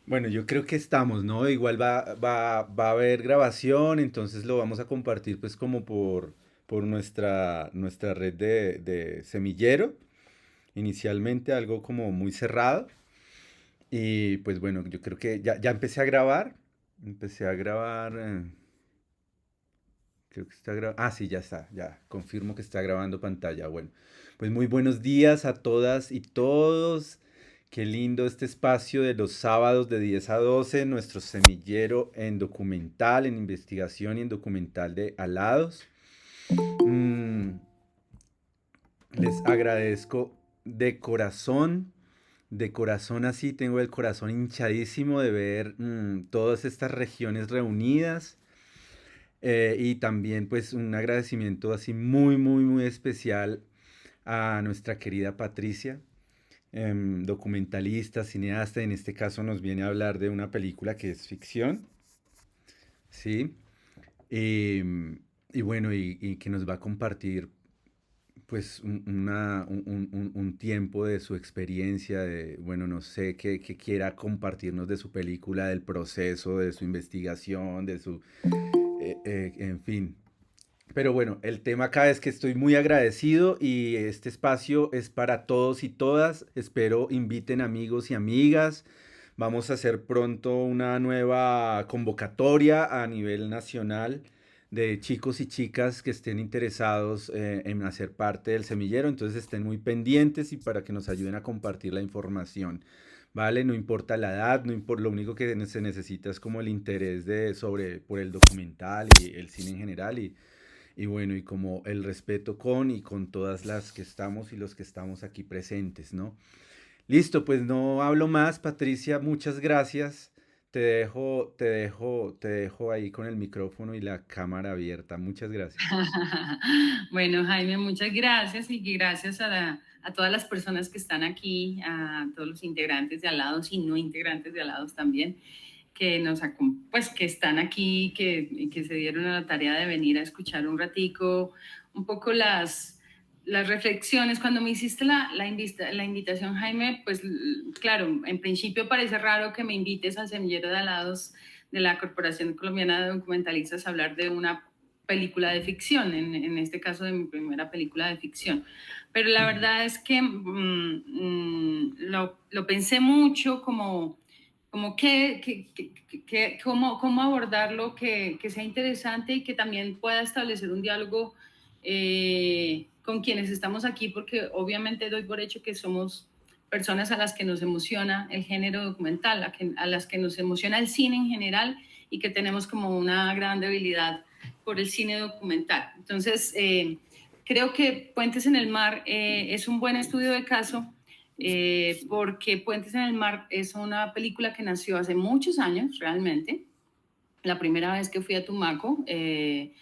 Bueno, yo creo que estamos, ¿no? Igual va a haber grabación, entonces lo vamos a compartir pues como por nuestra red de semillero, inicialmente algo como muy cerrado. Y pues bueno, yo creo que ya empecé a grabar, creo que está grabando, sí, ya está, ya, confirmo que está grabando pantalla. Bueno, pues muy buenos días a todas y todos. Qué lindo este espacio de los sábados de 10 a 12, nuestro semillero en documental, en investigación y en documental de Alados. Mm, Les agradezco de corazón así, tengo el corazón hinchadísimo de ver todas estas regiones reunidas. Y también pues un agradecimiento así muy, muy, muy especial a nuestra querida Patricia, documentalista, cineasta. En este caso nos viene a hablar de una película que es ficción, ¿sí? Y bueno, y que nos va a compartir pues un tiempo de su experiencia, de, bueno, no sé, que quiera compartirnos de su película, del proceso, de su investigación, de su, en fin. Pero bueno, el tema acá es que estoy muy agradecido y este espacio es para todos y todas. Espero inviten amigos y amigas. Vamos a hacer pronto una nueva convocatoria a nivel nacional de chicos y chicas que estén interesados en hacer parte del semillero. Entonces estén muy pendientes y para que nos ayuden a compartir la información. ¿Vale? No importa la edad, no importa, lo único que se necesita es como el interés por el documental y el cine en general y bueno, y como el respeto con y con todas las que estamos y los que estamos aquí presentes, ¿no? Listo, pues no hablo más, Patricia, muchas gracias. Te dejo ahí con el micrófono y la cámara abierta. Muchas gracias. Bueno, Jaime, muchas gracias y gracias a todas las personas que están aquí, a todos los integrantes de Alados y no integrantes de Alados también, que pues que están aquí, que se dieron a la tarea de venir a escuchar un ratico, un poco las reflexiones. Cuando me hiciste la invitación, Jaime, pues claro, en principio parece raro que me invites al semillero de Alados de la Corporación Colombiana de Documentalistas a hablar de una película de ficción, en este caso de mi primera película de ficción. Pero la verdad es que lo pensé mucho como cómo abordarlo, que sea interesante y que también pueda establecer un diálogo con quienes estamos aquí, porque obviamente doy por hecho que somos personas a las que nos emociona el género documental, a las que nos emociona el cine en general y que tenemos como una gran debilidad por el cine documental. Entonces, creo que Puentes en el Mar es un buen estudio de caso porque Puentes en el Mar es una película que nació hace muchos años, realmente. La primera vez que fui a Tumaco, que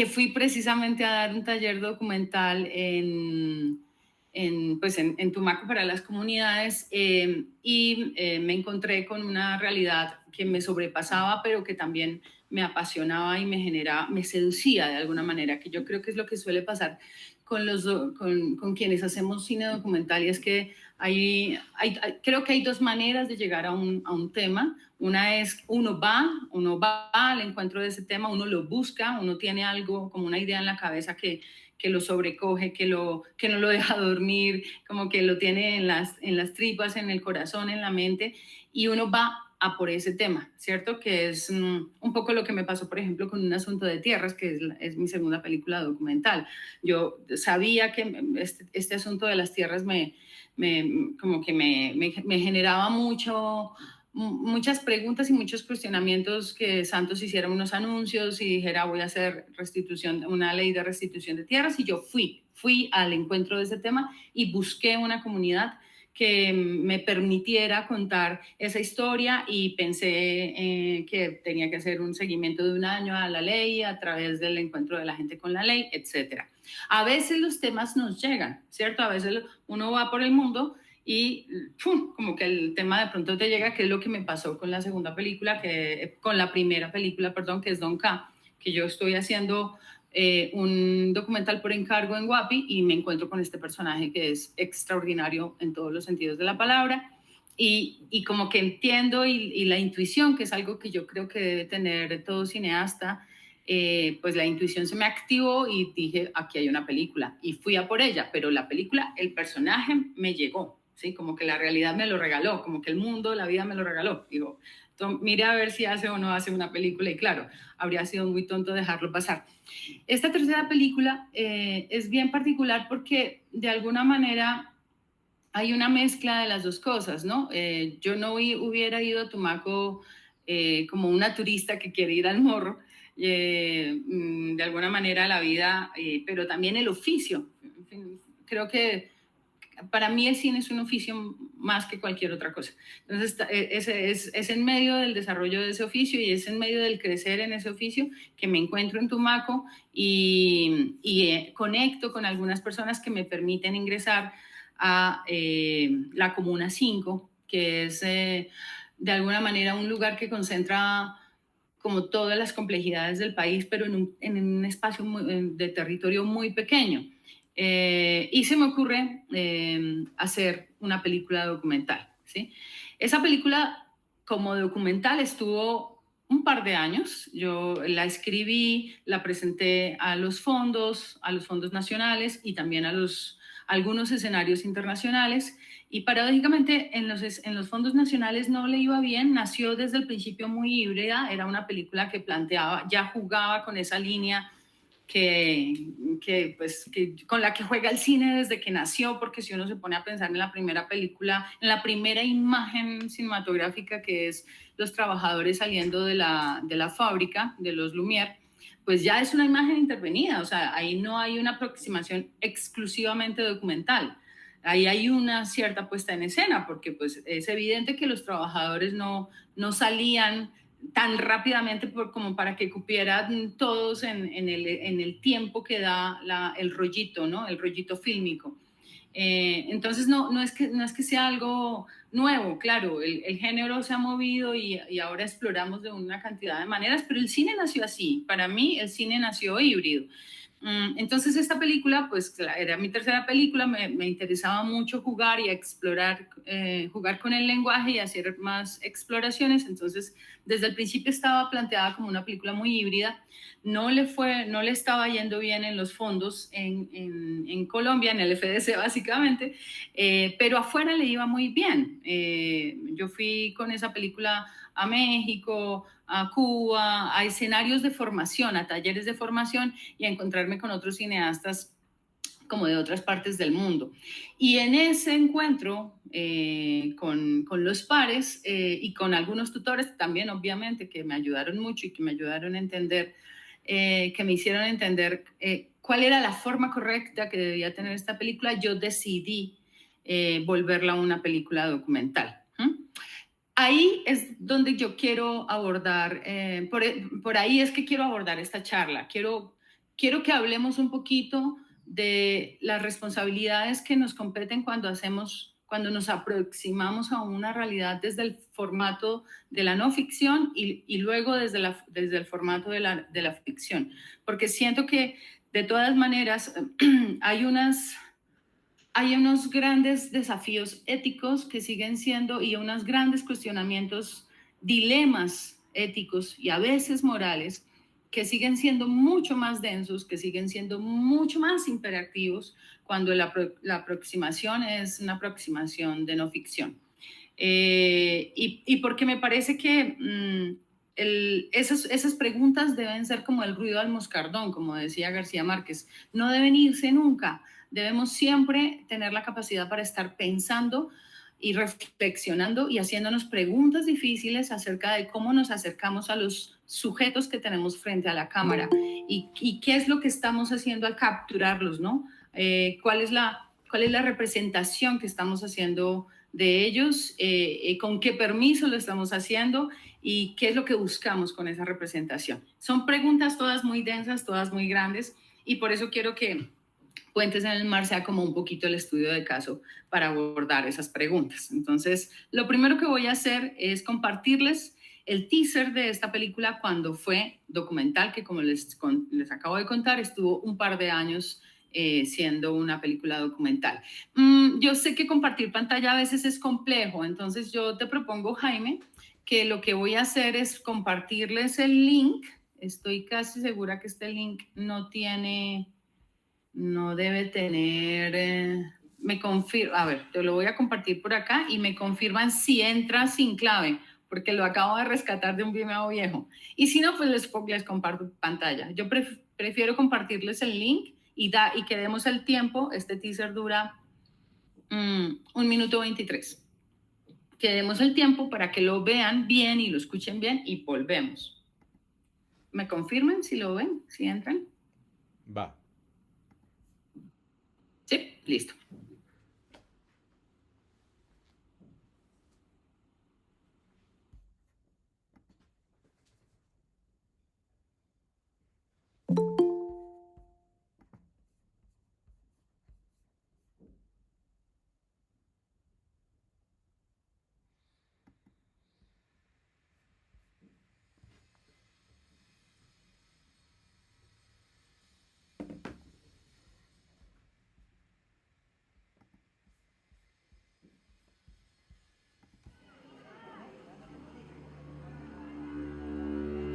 fui precisamente a dar un taller documental en Tumaco para las comunidades me encontré con una realidad que me sobrepasaba, pero que también me apasionaba y me seducía de alguna manera, que yo creo que es lo que suele pasar con quienes hacemos cine documental y es que creo que hay dos maneras de llegar a un tema. Una es uno va al encuentro de ese tema, uno lo busca, uno tiene algo como una idea en la cabeza que lo sobrecoge, que no lo deja dormir, como que lo tiene en las tripas, en el corazón, en la mente, y uno va a por ese tema, ¿cierto? Que es un poco lo que me pasó, por ejemplo, con Un asunto de tierras, que es mi segunda película documental. Yo sabía que este asunto de las tierras como que me generaba muchas preguntas y muchos cuestionamientos, que Santos hiciera unos anuncios y dijera voy a hacer una ley de restitución de tierras, y yo fui al encuentro de ese tema y busqué una comunidad que me permitiera contar esa historia, y pensé que tenía que hacer un seguimiento de un año a la ley a través del encuentro de la gente con la ley, etcétera. A veces los temas nos llegan, ¿cierto? A veces uno va por el mundo y ¡pum! Como que el tema de pronto te llega, que es lo que me pasó con la segunda película, con la primera película, perdón, que es Don K, que yo estoy haciendo un documental por encargo en Guapi y me encuentro con este personaje que es extraordinario en todos los sentidos de la palabra. y como que entiendo y la intuición, que es algo que yo creo que debe tener todo cineasta, pues la intuición se me activó y dije, aquí hay una película. Y fui a por ella, pero la película, el personaje me llegó, ¿sí? Como que la realidad me lo regaló, como que el mundo, la vida me lo regaló. Digo, mire a ver si hace o no hace una película. Y claro, habría sido muy tonto dejarlo pasar. Esta tercera película es bien particular porque de alguna manera hay una mezcla de las dos cosas, ¿no? Yo no hubiera ido a Tumaco como una turista que quiere ir al morro, de alguna manera la vida, pero también el oficio. En fin, creo que para mí el cine es un oficio más que cualquier otra cosa. Entonces, es en medio del desarrollo de ese oficio y es en medio del crecer en ese oficio que me encuentro en Tumaco y conecto con algunas personas que me permiten ingresar a la Comuna 5, que es de alguna manera un lugar que concentra como todas las complejidades del país, pero en un espacio de territorio muy pequeño. Y se me ocurre hacer una película documental, ¿sí? Esa película como documental estuvo un par de años. Yo la escribí, la presenté a los fondos nacionales y también a algunos escenarios internacionales. Y paradójicamente en los fondos nacionales no le iba bien, nació desde el principio muy híbrida, era una película que planteaba, ya jugaba con esa línea que con la que juega el cine desde que nació, porque si uno se pone a pensar en la primera película, en la primera imagen cinematográfica que es los trabajadores saliendo de la fábrica, de los Lumière, pues ya es una imagen intervenida, o sea, ahí no hay una aproximación exclusivamente documental. Ahí hay una cierta puesta en escena, porque pues es evidente que los trabajadores no salían tan rápidamente como para que cupieran todos en el tiempo que da el rollito, ¿no? El rollito fílmico. Entonces no es que sea algo nuevo, claro, el género se ha movido y ahora exploramos de una cantidad de maneras, pero el cine nació así, para mí el cine nació híbrido. Entonces esta película, pues era mi tercera película, me interesaba mucho jugar y explorar, jugar con el lenguaje y hacer más exploraciones, entonces desde el principio estaba planteada como una película muy híbrida, no le estaba yendo bien en los fondos en Colombia, en el FDC básicamente, pero afuera le iba muy bien. Yo fui con esa película a México, a Cuba, a escenarios de formación, a talleres de formación y a encontrarme con otros cineastas como de otras partes del mundo. Y en ese encuentro con los pares y con algunos tutores también, obviamente, que me ayudaron mucho y que me ayudaron a entender, que me hicieron entender cuál era la forma correcta que debía tener esta película, yo decidí volverla una película documental. Ahí es donde yo quiero abordar, por ahí es que quiero abordar esta charla. Quiero que hablemos un poquito de las responsabilidades que nos competen cuando nos aproximamos a una realidad desde el formato de la no ficción y luego desde el formato de la ficción. Porque siento que de todas maneras hay unos grandes desafíos éticos que siguen siendo y unos grandes cuestionamientos, dilemas éticos y a veces morales que siguen siendo mucho más densos, que siguen siendo mucho más imperativos cuando la aproximación es una aproximación de no ficción. Y porque me parece que esas preguntas deben ser como el ruido al moscardón, como decía García Márquez, no deben irse nunca. Debemos siempre tener la capacidad para estar pensando y reflexionando y haciéndonos preguntas difíciles acerca de cómo nos acercamos a los sujetos que tenemos frente a la cámara y qué es lo que estamos haciendo al capturarlos, ¿no? ¿Cuál es la representación que estamos haciendo de ellos? ¿Con qué permiso lo estamos haciendo? ¿Y qué es lo que buscamos con esa representación? Son preguntas todas muy densas, todas muy grandes y por eso quiero que Puentes en el Mar sea como un poquito el estudio de caso para abordar esas preguntas. Entonces, lo primero que voy a hacer es compartirles el teaser de esta película cuando fue documental, que como les acabo de contar, estuvo un par de años siendo una película documental. Yo sé que compartir pantalla a veces es complejo, entonces yo te propongo, Jaime, que lo que voy a hacer es compartirles el link. Estoy casi segura que este link no debe tener, me confirma, a ver, te lo voy a compartir por acá y me confirman si entra sin clave, porque lo acabo de rescatar de un Vimeo viejo. Y si no, pues les comparto pantalla. Yo prefiero compartirles el link y que demos el tiempo. Este teaser dura 1 minuto 23. Que demos el tiempo para que lo vean bien y lo escuchen bien y volvemos. ¿Me confirman si lo ven, si entran? Va. Sí, listo.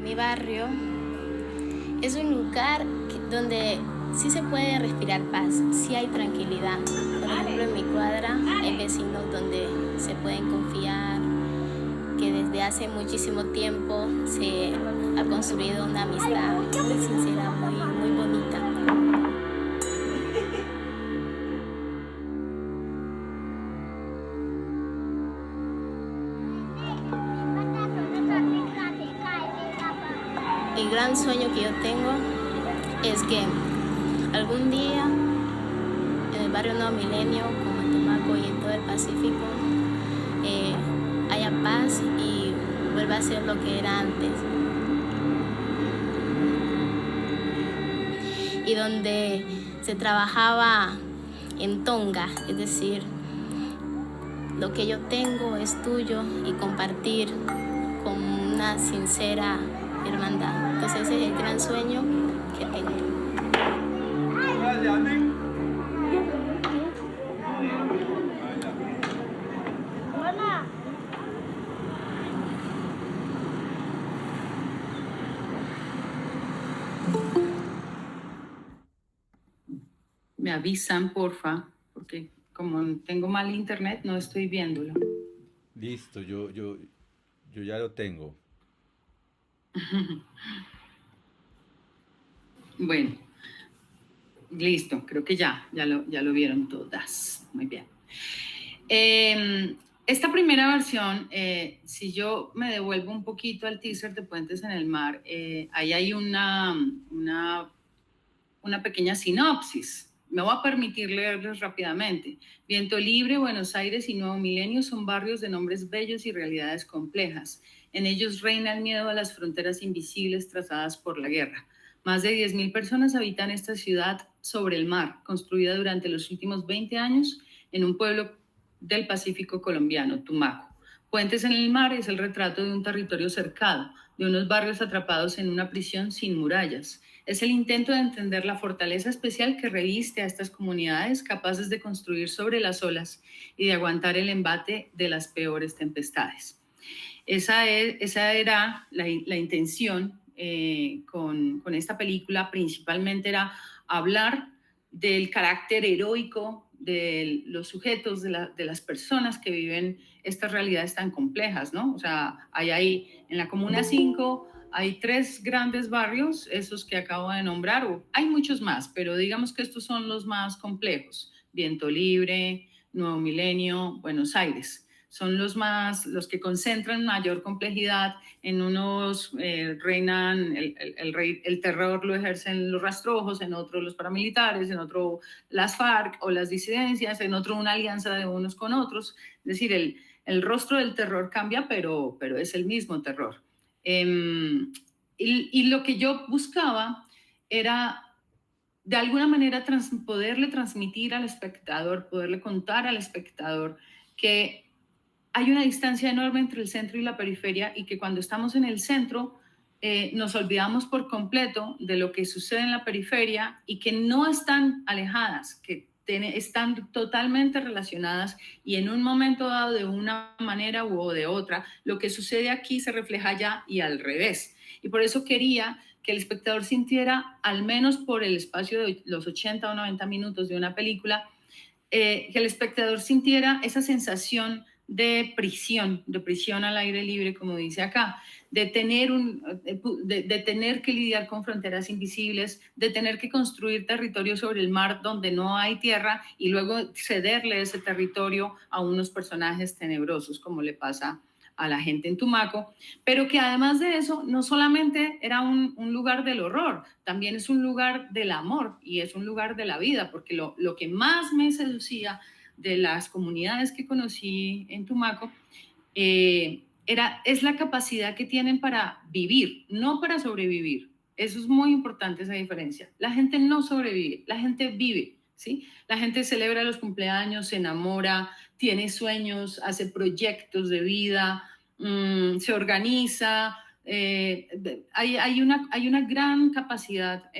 Mi barrio es un lugar donde sí se puede respirar paz, sí hay tranquilidad. Por ejemplo, en mi cuadra hay vecinos donde se pueden confiar, que desde hace muchísimo tiempo se ha construido una amistad muy sincera, muy bonita. El gran sueño que yo tengo es que algún día en el barrio Nuevo Milenio, como en Tumaco y en todo el Pacífico, haya paz y vuelva a ser lo que era antes. Y donde se trabajaba en tonga, es decir, lo que yo tengo es tuyo y compartir con una sincera hermandad. Entonces ese es el gran sueño que tengo. Me avisan, porfa, porque como tengo mal internet, no estoy viéndolo. Listo, yo ya lo tengo. Bueno, listo, creo que ya lo vieron todas. Muy bien. Esta primera versión, si yo me devuelvo un poquito al teaser de Puentes en el Mar, ahí hay una pequeña sinopsis. Me voy a permitir leerles rápidamente. Viento Libre, Buenos Aires y Nuevo Milenio son barrios de nombres bellos y realidades complejas. En ellos reina el miedo a las fronteras invisibles trazadas por la guerra. Más de 10.000 personas habitan esta ciudad sobre el mar, construida durante los últimos 20 años en un pueblo del Pacífico colombiano, Tumaco. Puentes en el Mar es el retrato de un territorio cercado, de unos barrios atrapados en una prisión sin murallas. Es el intento de entender la fortaleza especial que reviste a estas comunidades capaces de construir sobre las olas y de aguantar el embate de las peores tempestades. Esa era la intención con esta película, principalmente era hablar del carácter heroico de los sujetos, de las personas que viven estas realidades tan complejas, ¿no? O sea, hay en la Comuna 5 hay 3 grandes barrios, esos que acabo de nombrar, o hay muchos más, pero digamos que estos son los más complejos. Viento Libre, Nuevo Milenio, Buenos Aires. Son los que concentran mayor complejidad. En unos reinan el terror lo ejercen los rastrojos, en otro los paramilitares, en otro las FARC o las disidencias, en otro una alianza de unos con otros. Es decir, el rostro del terror cambia, pero es el mismo terror. Y lo que yo buscaba era de alguna manera poderle transmitir al espectador, poderle contar al espectador que hay una distancia enorme entre el centro y la periferia y que cuando estamos en el centro nos olvidamos por completo de lo que sucede en la periferia y que no están alejadas, que están totalmente relacionadas y en un momento dado de una manera u de otra, lo que sucede aquí se refleja allá y al revés. Y por eso quería que el espectador sintiera, al menos por el espacio de los 80 o 90 minutos de una película, que el espectador sintiera esa sensación de prisión al aire libre, como dice acá, de tener que lidiar con fronteras invisibles, de tener que construir territorio sobre el mar donde no hay tierra y luego cederle ese territorio a unos personajes tenebrosos, como le pasa a la gente en Tumaco, pero que además de eso no solamente era un lugar del horror, también es un lugar del amor y es un lugar de la vida, porque lo que más me seducía de las comunidades que conocí en Tumaco es la capacidad que tienen para vivir, no para sobrevivir. Eso es muy importante, esa diferencia. La gente no sobrevive, la gente vive, ¿sí? La gente celebra los cumpleaños, se enamora, tiene sueños, hace proyectos de vida, se organiza. Hay una gran capacidad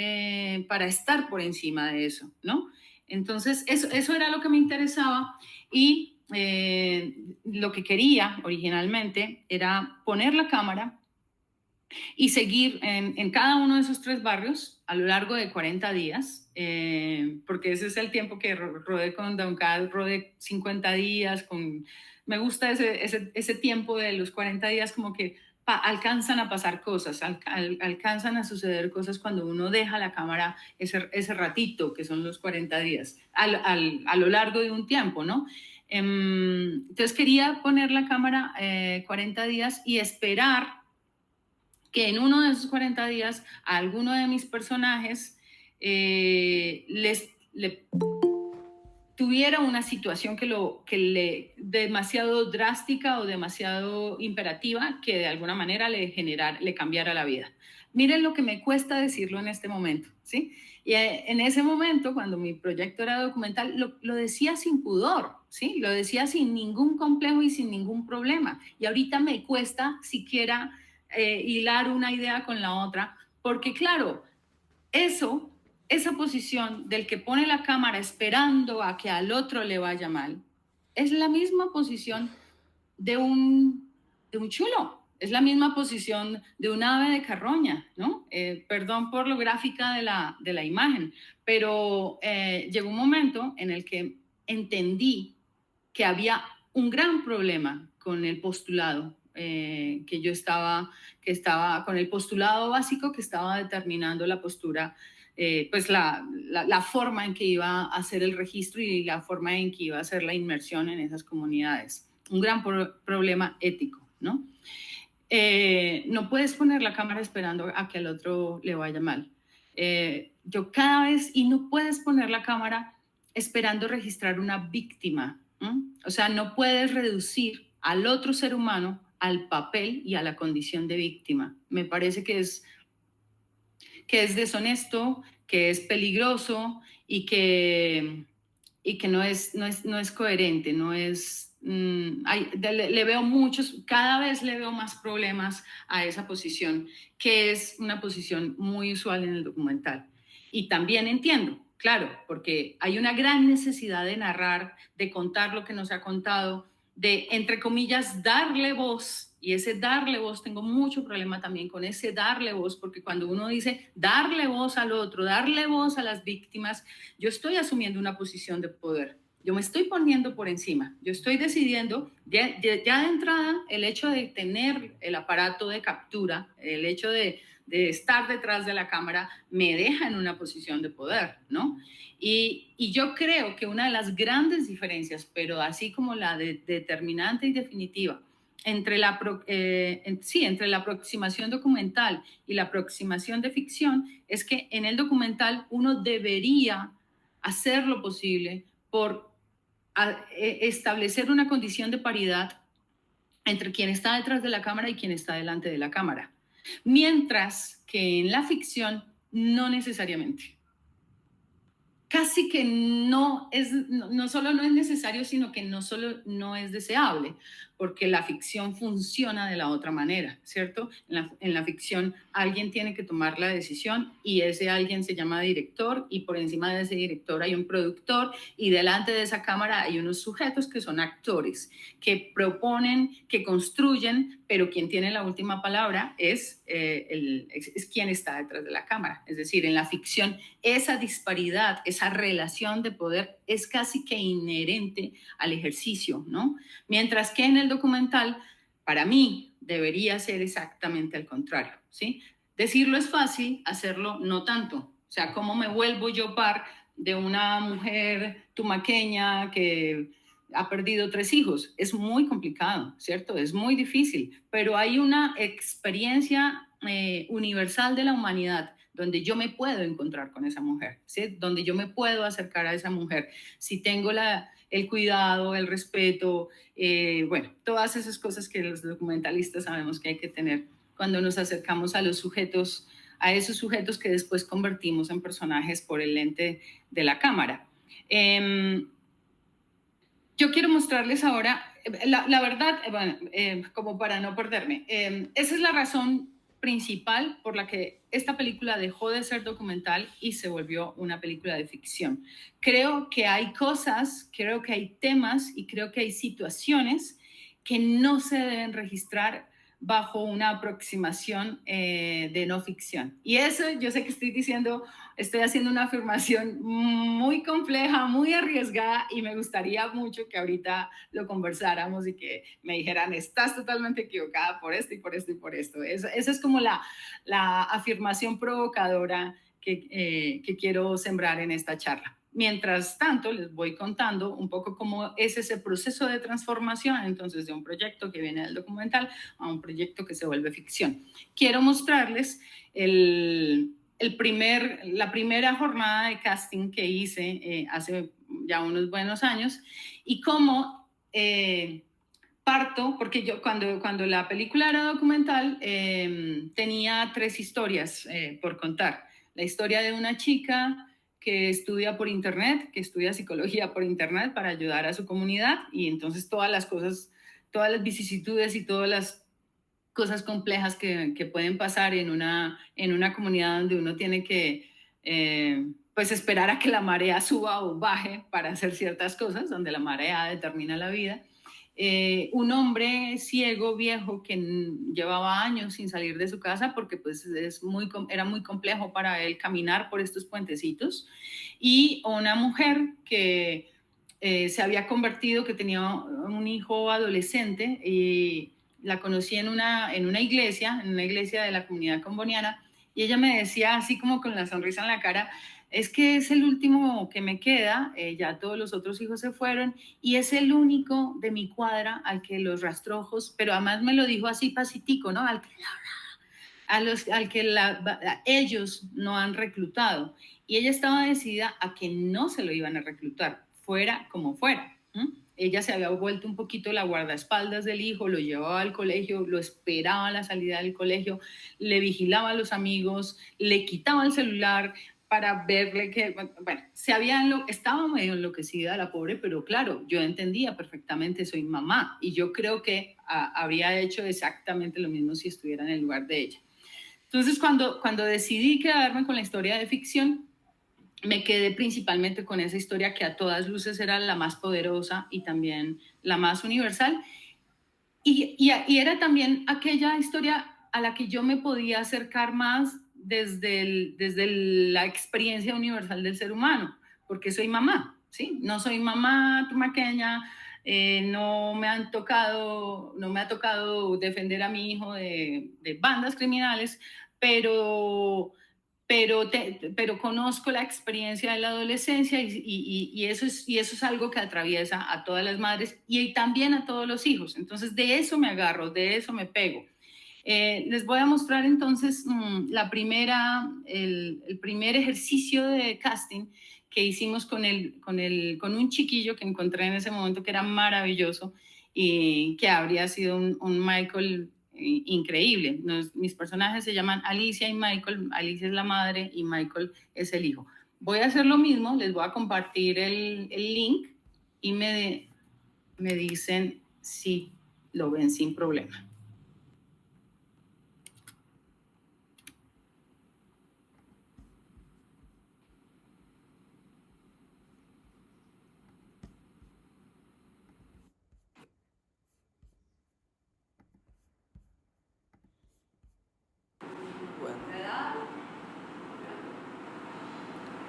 para estar por encima de eso, ¿no? Entonces, eso era lo que me interesaba y lo que quería originalmente era poner la cámara y seguir en cada uno de esos 3 barrios a lo largo de 40 días, porque ese es el tiempo que rodé con Don Cal, rodé 50 días, me gusta ese tiempo de los 40 días, como que alcanzan a pasar cosas, alcanzan a suceder cosas cuando uno deja la cámara ese ratito, que son los 40 días, a lo largo de un tiempo, ¿no? Entonces quería poner la cámara 40 días y esperar que en uno de esos 40 días a alguno de mis personajes le tuviera una situación que demasiado drástica o demasiado imperativa que de alguna manera le cambiara la vida. Miren lo que me cuesta decirlo en este momento, ¿sí? Y en ese momento, cuando mi proyecto era documental, lo decía sin pudor, ¿sí? Lo decía sin ningún complejo y sin ningún problema. Y ahorita me cuesta siquiera hilar una idea con la otra, porque claro, esa posición del que pone la cámara esperando a que al otro le vaya mal, es la misma posición de un chulo, es la misma posición de un ave de carroña, ¿no? Perdón por lo gráfica de la imagen, pero llegó un momento en el que entendí que había un gran problema con el postulado que estaba con el postulado básico que estaba determinando la postura, pues la forma en que iba a hacer el registro y la forma en que iba a hacer la inmersión en esas comunidades. Un gran problema ético, ¿no? No puedes poner la cámara esperando a que al otro le vaya mal. Yo cada vez, y no puedes poner la cámara esperando registrar una víctima. O sea, no puedes reducir al otro ser humano al papel y a la condición de víctima. Me parece que es deshonesto, que es peligroso y que no es coherente, no es... le veo cada vez le veo más problemas a esa posición, que es una posición muy usual en el documental. Y también entiendo, claro, porque hay una gran necesidad de narrar, de contar lo que nos ha contado, de, entre comillas, darle voz. Y ese darle voz, tengo mucho problema también con ese darle voz, porque cuando uno dice darle voz al otro, darle voz a las víctimas, yo estoy asumiendo una posición de poder. Yo me estoy poniendo por encima. Yo estoy decidiendo, ya de entrada, el hecho de tener el aparato de captura, el hecho de estar detrás de la cámara, me deja en una posición de poder, ¿no? Y yo creo que una de las grandes diferencias, pero así como la determinante y definitiva, entre la aproximación documental y la aproximación de ficción, es que en el documental uno debería hacer lo posible por establecer una condición de paridad entre quien está detrás de la cámara y quien está delante de la cámara. Mientras que en la ficción no necesariamente. casi que no solo no es necesario, sino que no solo no es deseable, porque la ficción funciona de la otra manera, ¿cierto? En la ficción alguien tiene que tomar la decisión y ese alguien se llama director y por encima de ese director hay un productor y delante de esa cámara hay unos sujetos que son actores, que proponen, que construyen, pero quien tiene la última palabra es quien está detrás de la cámara. Es decir, en la ficción esa disparidad, esa relación de poder es casi que inherente al ejercicio, ¿no? Mientras que en el documental, para mí, debería ser exactamente al contrario, ¿sí? Decirlo es fácil, hacerlo no tanto. O sea, ¿cómo me vuelvo yo par de una mujer tumaqueña que ha perdido 3 hijos? Es muy complicado, ¿cierto? Es muy difícil, pero hay una experiencia universal de la humanidad donde yo me puedo encontrar con esa mujer, ¿sí? Donde yo me puedo acercar a esa mujer. Si tengo el cuidado, el respeto, bueno, todas esas cosas que los documentalistas sabemos que hay que tener cuando nos acercamos a los sujetos, a esos sujetos que después convertimos en personajes por el lente de la cámara. Yo quiero mostrarles ahora, la verdad, bueno, como para no perderme, esa es la razón principal por la que esta película dejó de ser documental y se volvió una película de ficción. Creo que hay cosas, creo que hay temas y creo que hay situaciones que no se deben registrar bajo una aproximación de no ficción. Y eso yo sé que estoy haciendo una afirmación muy compleja, muy arriesgada y me gustaría mucho que ahorita lo conversáramos y que me dijeran, estás totalmente equivocada por esto y por esto y por esto. Esa es como la afirmación provocadora que quiero sembrar en esta charla. Mientras tanto, les voy contando un poco cómo es ese proceso de transformación, entonces, de un proyecto que viene del documental a un proyecto que se vuelve ficción. Quiero mostrarles la primera jornada de casting que hice hace ya unos buenos años y cómo parto, porque yo cuando la película era documental tenía 3 historias por contar. La historia de una chica que estudia por internet, que estudia psicología por internet para ayudar a su comunidad y entonces todas las cosas, todas las vicisitudes y todas las cosas complejas que pueden pasar en una comunidad donde uno tiene que pues esperar a que la marea suba o baje para hacer ciertas cosas, donde la marea determina la vida. Un hombre ciego, viejo, que llevaba años sin salir de su casa porque pues era muy complejo para él caminar por estos puentecitos, y una mujer que se había convertido, que tenía un hijo adolescente, y la conocí en una iglesia, de la comunidad comboniana, y ella me decía así como con la sonrisa en la cara, es que es el último que me queda, ya todos los otros hijos se fueron y es el único de mi cuadra al que los rastrojos, pero además me lo dijo así pacitico, ¿no? Al que ellos no han reclutado. Y ella estaba decidida a que no se lo iban a reclutar, fuera como fuera. Ella se había vuelto un poquito la guardaespaldas del hijo, lo llevaba al colegio, lo esperaba a la salida del colegio, le vigilaba a los amigos, le quitaba el celular para verle que, bueno, estaba medio enloquecida la pobre, pero claro, yo entendía perfectamente, soy mamá, y yo creo que habría hecho exactamente lo mismo si estuviera en el lugar de ella. Entonces, cuando decidí quedarme con la historia de ficción, me quedé principalmente con esa historia que a todas luces era la más poderosa y también la más universal. Y era también aquella historia a la que yo me podía acercar más desde la experiencia universal del ser humano, porque soy mamá, ¿sí? No soy mamá tumaqueña, no me ha tocado defender a mi hijo de bandas criminales, pero conozco la experiencia de la adolescencia y eso es algo que atraviesa a todas las madres y también a todos los hijos. Entonces, de eso me agarro, de eso me pego. Les voy a mostrar entonces el primer ejercicio de casting que hicimos con un chiquillo que encontré en ese momento que era maravilloso y que habría sido un Michael increíble. Mis personajes se llaman Alicia y Michael. Alicia es la madre y Michael es el hijo. Voy a hacer lo mismo, les voy a compartir el link y me dicen si lo ven sin problema.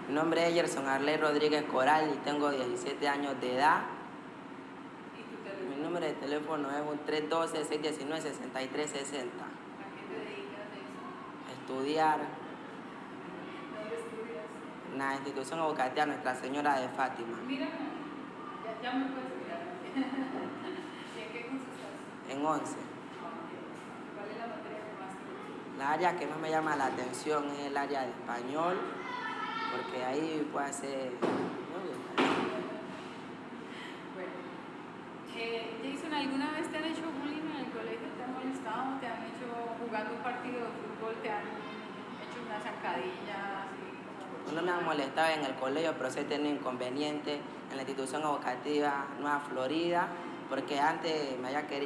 Mi nombre es Gerson Arley Rodríguez Coral y tengo 17 años de edad. Mi número de teléfono es un 312-619-6360. ¿A qué te dedicas de eso? Estudiar ¿Dónde estudias? en la institución educativa Nuestra Señora de Fátima. Mira, ya me puedes mirar. ¿Y en qué curso estás? En 11. ¿Cuál es la materia que más te gusta? La área que más me llama la atención es el área de español, porque ahí puede ser... Bueno, Jason, ¿alguna vez te han hecho bullying en el colegio? ¿Te han molestado? ¿Te han hecho jugando un partido de fútbol? ¿Te han hecho unas zancadillas? No me han molestado en el colegio, pero sí he tenido inconvenientes en la institución educativa Nueva Florida, porque antes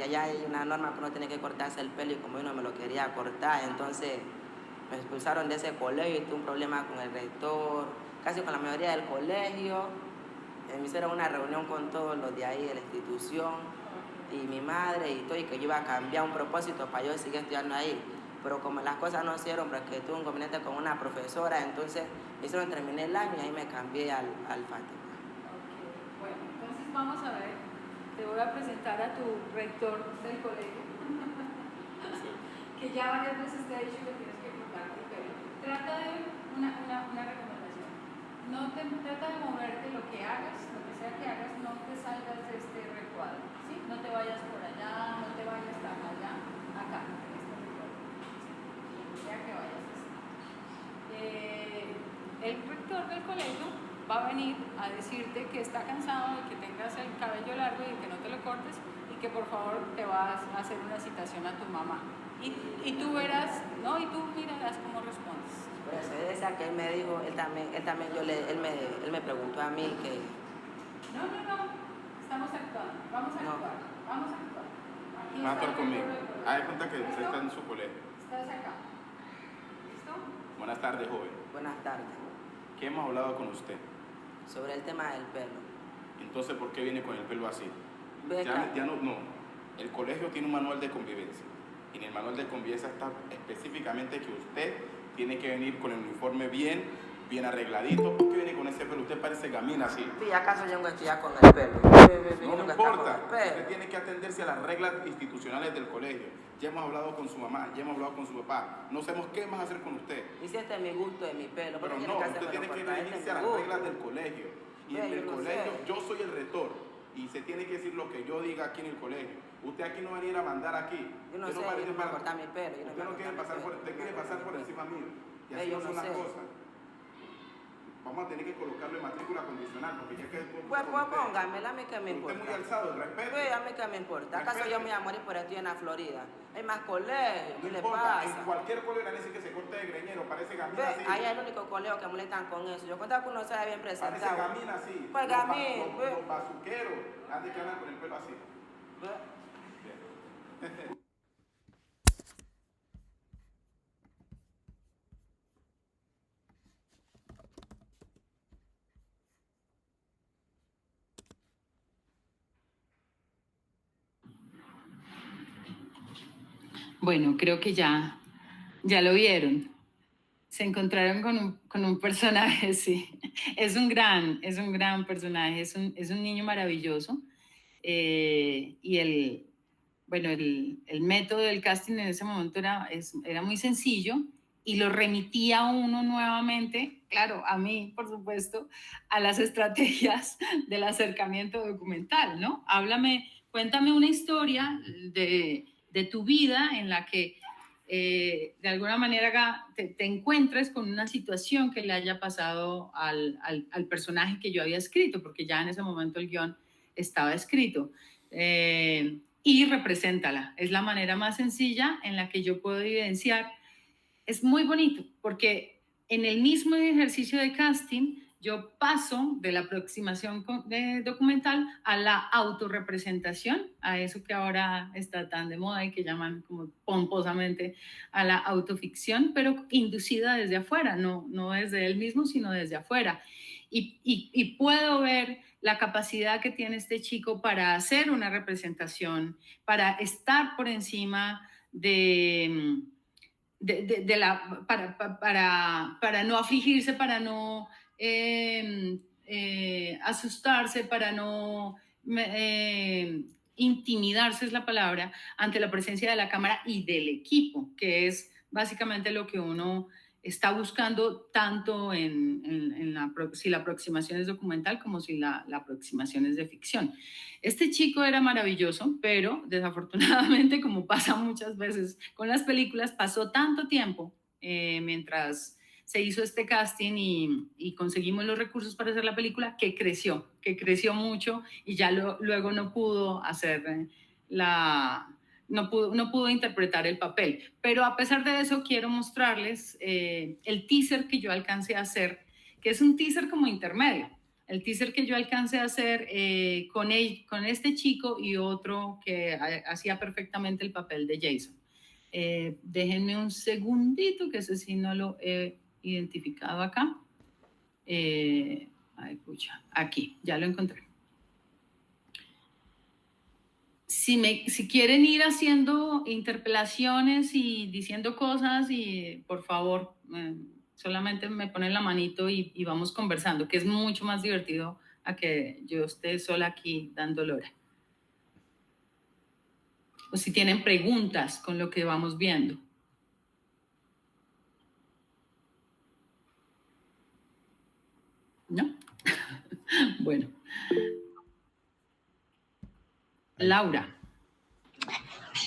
ya hay una norma que uno tiene que cortarse el pelo y como yo no me lo quería cortar, entonces me expulsaron de ese colegio y tuve un problema con el rector, casi con la mayoría del colegio. Me hicieron una reunión con todos los de ahí de la institución y mi madre y todo, y que yo iba a cambiar un propósito para yo seguir estudiando ahí. Pero como las cosas no hicieron, porque tuve un inconveniente con una profesora, entonces me hicieron terminar el año y ahí me cambié al Fátima. Okay. Bueno, entonces vamos a ver, te voy a presentar a tu rector del colegio, que ya varias veces te ha dicho que tienes que cortarte el pelo. Trata de una recomendación. Trata de moverte lo que hagas, lo que sea que hagas, no te salgas de este recuadro, ¿sí? No te vayas por allá, no te vayas tan allá, acá, en este recuadro, ¿sí? Ya que vayas así. El rector del colegio va a venir a decirte que está cansado de que tengas el cabello largo y que no te lo cortes y que por favor te vas a hacer una citación a tu mamá. Y tú verás, ¿no? Y tú mirarás cómo respondes. Por eso, esa que él me dijo, él me preguntó a mí que... No, estamos actuando, vamos a actuar. Aquí Va a actuar conmigo. Haz de cuenta que ¿Listo? usted está en su colegio. Estás acá. ¿Listo? Buenas tardes, joven. Buenas tardes. ¿Qué hemos hablado con usted? Sobre el tema del pelo. Entonces, ¿por qué viene con el pelo así? Beca. Ya no. El colegio tiene un manual de convivencia. Y en el manual de convivencia está específicamente que usted tiene que venir con el uniforme bien arregladito. ¿Por qué viene con ese pelo? Usted parece gamín así. Sí, ¿acaso yo vengo a estudiar con el pelo? No me importa. Usted tiene que atenderse a las reglas institucionales del colegio. Ya hemos hablado con su mamá, ya hemos hablado con su papá. No sabemos qué más hacer con usted. Y si este es mi gusto de mi pelo, Pero ¿por qué no, tiene que usted tiene que cortar? dirigirse a las reglas del colegio. Y en el colegio, yo soy el rector. Y se tiene que decir lo que yo diga aquí en el colegio. Usted aquí no va a venir a mandar aquí. Yo no sé, yo no me voy a cortar mi pelo. Usted quiere pasar por encima mío. Y así no son las cosas. Vamos a tener que colocarlo en matrícula condicional, porque ya que... Pues póngamela, a mí que me importa. Usted muy alzado, el respeto. Pues a mí que me importa. ¿Acaso yo me voy a morir por estudiar en la Florida? Hay más colegios, No ¿qué le importa, pasa? en cualquier colegio le dicen que se corte de greñero, parece gamín Ve, así. ahí es el único colegio que molestan con eso. Yo contaba que uno sea bien presentado. Parece gamín así. Pues gamín, Los bazuqueros, antes que andan con el pelo así. Bueno, creo que ya lo vieron. Se encontraron con un personaje, sí. Es un gran personaje, es un niño maravilloso. Y el método del casting en ese momento era muy sencillo y lo remitía a uno nuevamente, claro, a mí, por supuesto, a las estrategias del acercamiento documental, ¿no? Cuéntame una historia de tu vida en la que de alguna manera te encuentres con una situación que le haya pasado al personaje que yo había escrito, porque ya en ese momento el guión estaba escrito. Y represéntala. Es la manera más sencilla en la que yo puedo evidenciar. Es muy bonito porque En el mismo ejercicio de casting, yo paso de la aproximación documental a la autorrepresentación, a eso que ahora está tan de moda y que llaman como pomposamente a la autoficción, pero inducida desde afuera, no desde él mismo, sino desde afuera. Y puedo ver la capacidad que tiene este chico para hacer una representación, para estar por encima para no afligirse, para no asustarse, para no intimidarse, es la palabra, ante la presencia de la cámara y del equipo, que es básicamente lo que uno está buscando tanto si la aproximación es documental como si la aproximación es de ficción. Este chico era maravilloso, pero desafortunadamente, como pasa muchas veces con las películas, pasó tanto tiempo mientras se hizo este casting y conseguimos los recursos para hacer la película, que creció mucho y ya luego no pudo hacer no pudo interpretar el papel. Pero a pesar de eso, quiero mostrarles el teaser que yo alcancé a hacer, que es un teaser como intermedio. El teaser que yo alcancé a hacer con este chico y otro que hacía perfectamente el papel de Jason. Déjenme un segundito, que ese sí no lo he identificado acá. Ay, pucha, aquí, ya lo encontré. Si quieren ir haciendo interpelaciones y diciendo cosas, y por favor, solamente me ponen la manito y vamos conversando, que es mucho más divertido a que yo esté sola aquí dando lora. O si tienen preguntas con lo que vamos viendo. ¿No? Bueno. Laura.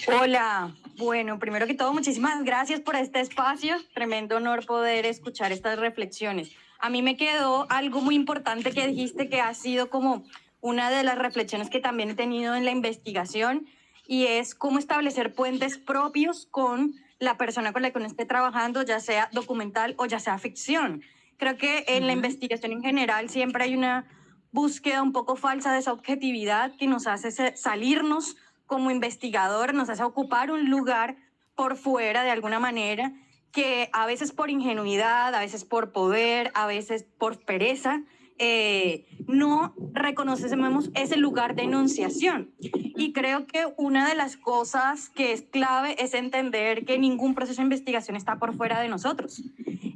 Hola, bueno, primero que todo, muchísimas gracias por este espacio. Tremendo honor poder escuchar estas reflexiones. A mí me quedó algo muy importante que dijiste, que ha sido como una de las reflexiones que también he tenido en la investigación, y es cómo establecer puentes propios con la persona con la que uno esté trabajando, ya sea documental o ya sea ficción. Creo que en la investigación en general siempre hay una búsqueda un poco falsa de esa objetividad que nos hace salirnos como investigador, nos hace ocupar un lugar por fuera de alguna manera, que a veces por ingenuidad, a veces por poder, a veces por pereza, no reconocemos ese lugar de enunciación. Y creo que una de las cosas que es clave es entender que ningún proceso de investigación está por fuera de nosotros,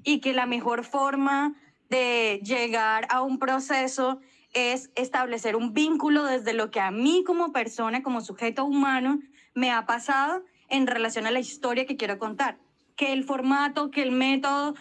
y que la mejor forma de llegar a un proceso es establecer un vínculo desde lo que a mí como persona, como sujeto humano, me ha pasado en relación a la historia que quiero contar. Que el formato, que el método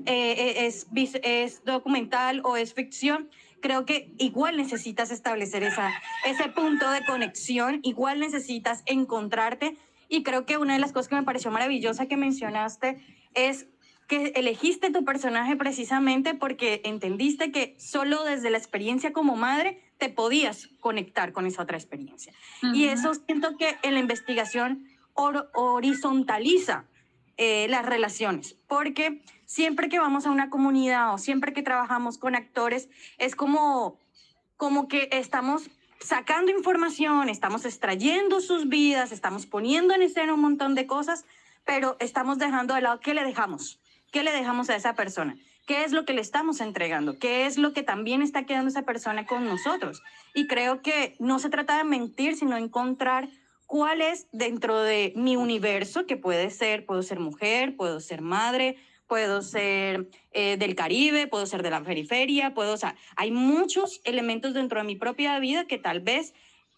es documental o es ficción, creo que igual necesitas establecer ese punto de conexión, igual necesitas encontrarte, y creo que una de las cosas que me pareció maravillosa que mencionaste es que elegiste tu personaje precisamente porque entendiste que solo desde la experiencia como madre te podías conectar con esa otra experiencia. Y eso siento que en la investigación horizontaliza las relaciones, porque siempre que vamos a una comunidad o siempre que trabajamos con actores, es como que estamos sacando información, estamos extrayendo sus vidas, estamos poniendo en escena un montón de cosas, pero estamos dejando de lado qué le dejamos. ¿Qué le dejamos a esa persona? ¿Qué es lo que le estamos entregando? ¿Qué es lo que también está quedando esa persona con nosotros? Y creo que no se trata de mentir, sino encontrar cuál es dentro de mi universo, que puedo ser mujer, puedo ser madre, puedo ser del Caribe, puedo ser de la periferia, hay muchos elementos dentro de mi propia vida que tal vez,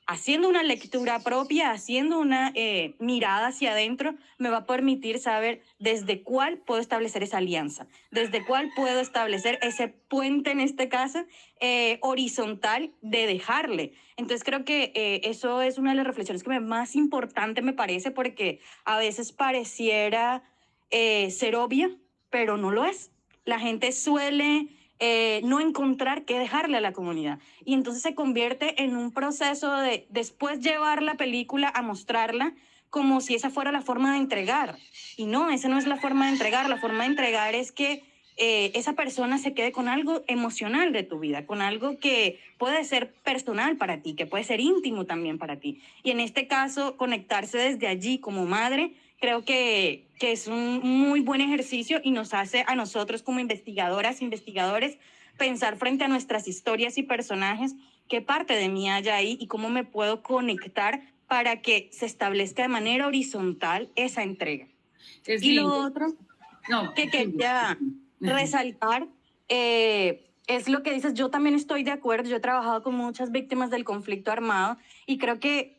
haciendo una lectura propia, haciendo una mirada hacia adentro, me va a permitir saber desde cuál puedo establecer esa alianza, desde cuál puedo establecer ese puente, en este caso, horizontal, de dejarle. Entonces creo que eso es una de las reflexiones que más importante me parece, porque a veces pareciera ser obvia, pero no lo es. La gente suele no encontrar qué dejarle a la comunidad. Y entonces se convierte en un proceso de después llevar la película a mostrarla como si esa fuera la forma de entregar. Y no, esa no es la forma de entregar. La forma de entregar es que esa persona se quede con algo emocional de tu vida, con algo que puede ser personal para ti, que puede ser íntimo también para ti. Y en este caso, conectarse desde allí como madre, creo que es un muy buen ejercicio y nos hace a nosotros como investigadoras, investigadores, pensar frente a nuestras historias y personajes qué parte de mí hay ahí y cómo me puedo conectar para que se establezca de manera horizontal esa entrega. Es Y lo lindo. otro No, que sí. quería resaltar es lo que dices. Yo también estoy de acuerdo. Yo he trabajado con muchas víctimas del conflicto armado y creo que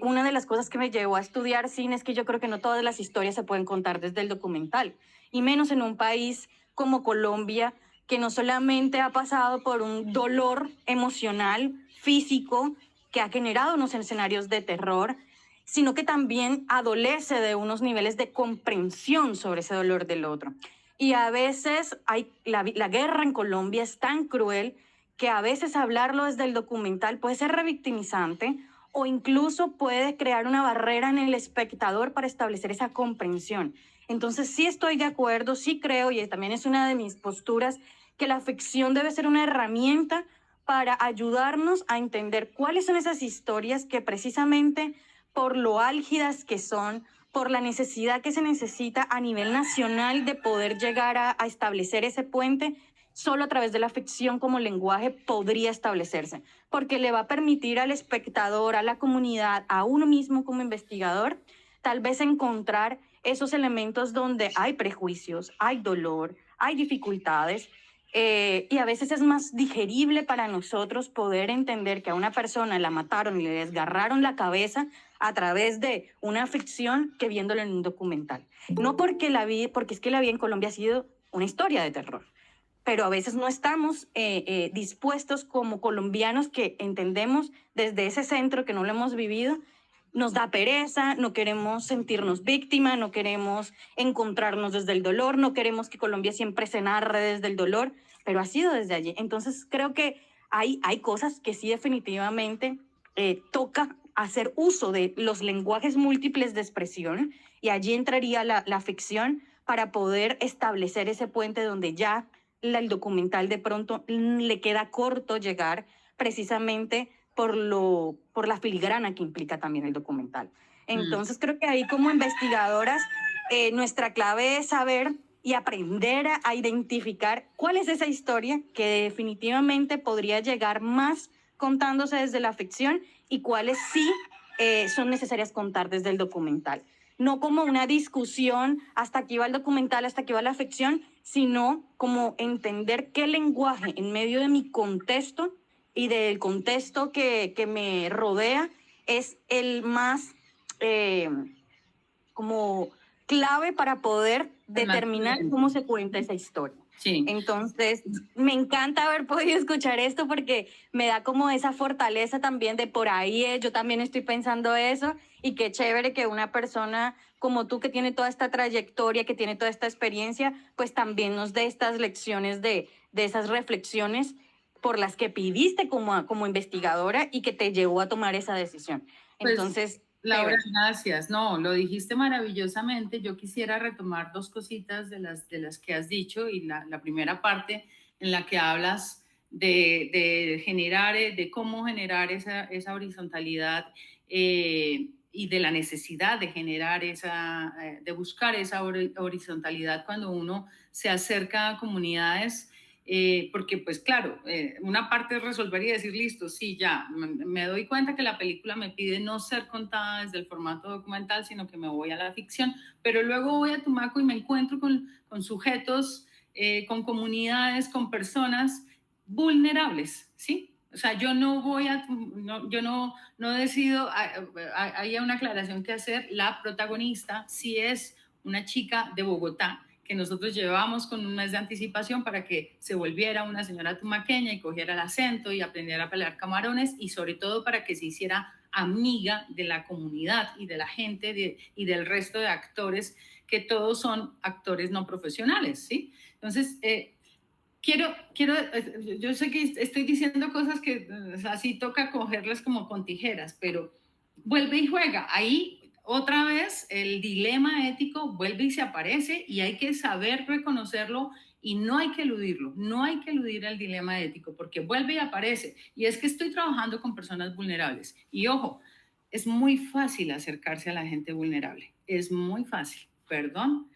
una de las cosas que me llevó a estudiar cine es que yo creo que no todas las historias se pueden contar desde el documental, y menos en un país como Colombia, que no solamente ha pasado por un dolor emocional, físico, que ha generado unos escenarios de terror, sino que también adolece de unos niveles de comprensión sobre ese dolor del otro. Y a veces la guerra en Colombia es tan cruel que a veces hablarlo desde el documental puede ser revictimizante o incluso puede crear una barrera en el espectador para establecer esa comprensión. Entonces sí estoy de acuerdo, sí creo, y también es una de mis posturas, que la ficción debe ser una herramienta para ayudarnos a entender cuáles son esas historias que precisamente por lo álgidas que son, por la necesidad que se necesita a nivel nacional de poder llegar a establecer ese puente, solo a través de la ficción como lenguaje podría establecerse, porque le va a permitir al espectador, a la comunidad, a uno mismo como investigador, tal vez encontrar esos elementos donde hay prejuicios, hay dolor, hay dificultades, y a veces es más digerible para nosotros poder entender que a una persona la mataron y le desgarraron la cabeza a través de una ficción que viéndolo en un documental. No porque porque es que la vida en Colombia ha sido una historia de terror, pero a veces no estamos dispuestos como colombianos que entendemos desde ese centro que no lo hemos vivido. Nos da pereza, no queremos sentirnos víctima, no queremos encontrarnos desde el dolor, no queremos que Colombia siempre se narre desde el dolor, pero ha sido desde allí. Entonces creo que hay cosas que sí definitivamente toca hacer uso de los lenguajes múltiples de expresión, y allí entraría la ficción para poder establecer ese puente donde ya el documental de pronto le queda corto llegar, precisamente por la filigrana que implica también el documental. Entonces creo que ahí como investigadoras nuestra clave es saber y aprender a identificar cuál es esa historia que definitivamente podría llegar más contándose desde la ficción y cuáles sí son necesarias contar desde el documental. No como una discusión, hasta aquí va el documental, hasta aquí va la ficción, sino como entender qué lenguaje en medio de mi contexto y del contexto que me rodea es el más como clave para poder determinar cómo se cuenta esa historia. Sí. Entonces, me encanta haber podido escuchar esto porque me da como esa fortaleza también de por ahí, yo también estoy pensando eso, y qué chévere que una persona como tú que tiene toda esta trayectoria, que tiene toda esta experiencia, pues también nos dé estas lecciones de esas reflexiones por las que pidiste como investigadora y que te llevó a tomar esa decisión. Entonces, pues, Laura, gracias. No, lo dijiste maravillosamente. Yo quisiera retomar dos cositas de las que has dicho, y la primera parte en la que hablas de generar, de cómo generar esa horizontalidad y de la necesidad de generar de buscar esa horizontalidad cuando uno se acerca a comunidades. Porque pues claro, una parte es resolver y decir, listo, sí, ya, me doy cuenta que la película me pide no ser contada desde el formato documental, sino que me voy a la ficción, pero luego voy a Tumaco y me encuentro con sujetos, con comunidades, con personas vulnerables, ¿sí? O sea, yo no decido, hay una aclaración que hacer, la protagonista sí es una chica de Bogotá, que nosotros llevábamos con un mes de anticipación para que se volviera una señora tumaqueña y cogiera el acento y aprendiera a pelear camarones, y sobre todo para que se hiciera amiga de la comunidad y de la gente y del resto de actores, que todos son actores no profesionales, ¿sí? Entonces, yo sé que estoy diciendo cosas que así toca cogerlas como con tijeras, pero vuelve y juega. Ahí otra vez el dilema ético vuelve y se aparece, y hay que saber reconocerlo y no hay que eludirlo, no hay que eludir el dilema ético porque vuelve y aparece. Y es que estoy trabajando con personas vulnerables. Y ojo, es muy fácil acercarse a la gente vulnerable, es muy fácil, perdón.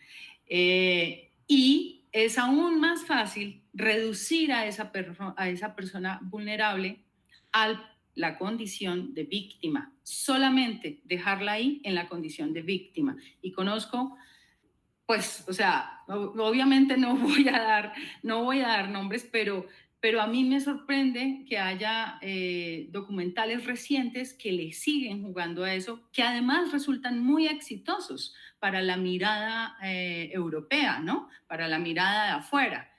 Y es aún más fácil reducir a esa persona vulnerable a la condición de víctima, solamente dejarla ahí en la condición de víctima. Y conozco, pues, o sea, obviamente no voy a dar nombres, pero a mí me sorprende que haya documentales recientes que le siguen jugando a eso, que además resultan muy exitosos para la mirada europea, ¿no? Para la mirada de afuera.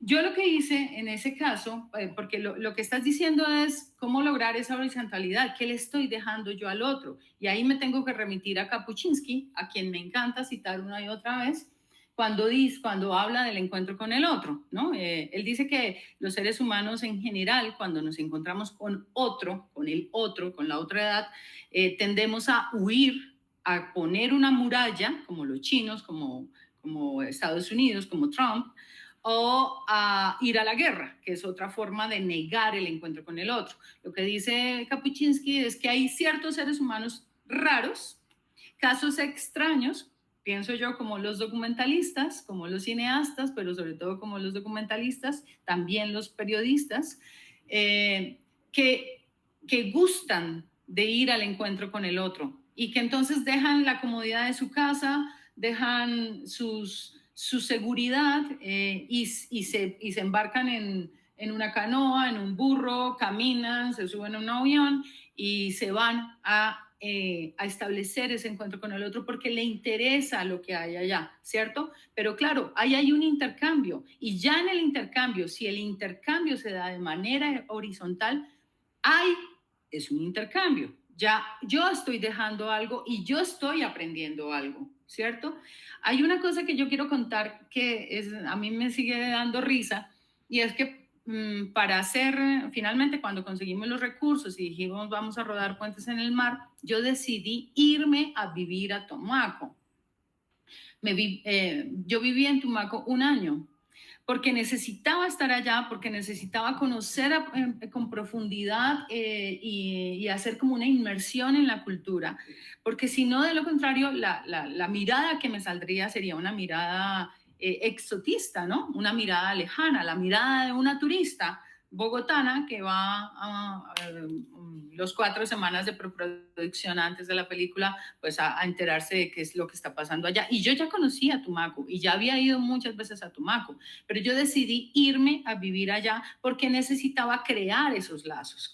Yo lo que hice en ese caso, porque lo que estás diciendo es cómo lograr esa horizontalidad, qué le estoy dejando yo al otro. Y ahí me tengo que remitir a Kapuscinski, a quien me encanta citar una y otra vez, cuando habla del encuentro con el otro, ¿no? Él dice que los seres humanos en general, cuando nos encontramos con otro, con la otra edad, tendemos a huir, a poner una muralla, como los chinos, como Estados Unidos, como Trump, o a ir a la guerra, que es otra forma de negar el encuentro con el otro. Lo que dice Kapuscinski es que hay ciertos seres humanos raros, casos extraños, pienso yo, como los documentalistas, como los cineastas, pero sobre todo como los documentalistas, también los periodistas, que gustan de ir al encuentro con el otro y que entonces dejan la comodidad de su casa, dejan su seguridad y se embarcan en una canoa, en un burro, caminan, se suben a un avión y se van a establecer ese encuentro con el otro porque le interesa lo que hay allá, ¿cierto? Pero claro, ahí hay un intercambio y ya en el intercambio, si el intercambio se da de manera horizontal, es un intercambio. Ya yo estoy dejando algo y yo estoy aprendiendo algo, ¿cierto? Hay una cosa que yo quiero contar que a mí me sigue dando risa y es que para hacer, finalmente cuando conseguimos los recursos y dijimos vamos a rodar Puentes en el Mar, yo decidí irme a vivir a Tumaco. Yo viví en Tumaco un año porque necesitaba estar allá, porque necesitaba conocer con profundidad y hacer como una inmersión en la cultura, porque si no, de lo contrario, la mirada que me saldría sería una mirada exotista, ¿no? Una mirada lejana, la mirada de una turista bogotana que va a los 4 semanas de preproducción antes de la película, pues a enterarse de qué es lo que está pasando allá. Y yo ya conocía Tumaco y ya había ido muchas veces a Tumaco, pero yo decidí irme a vivir allá porque necesitaba crear esos lazos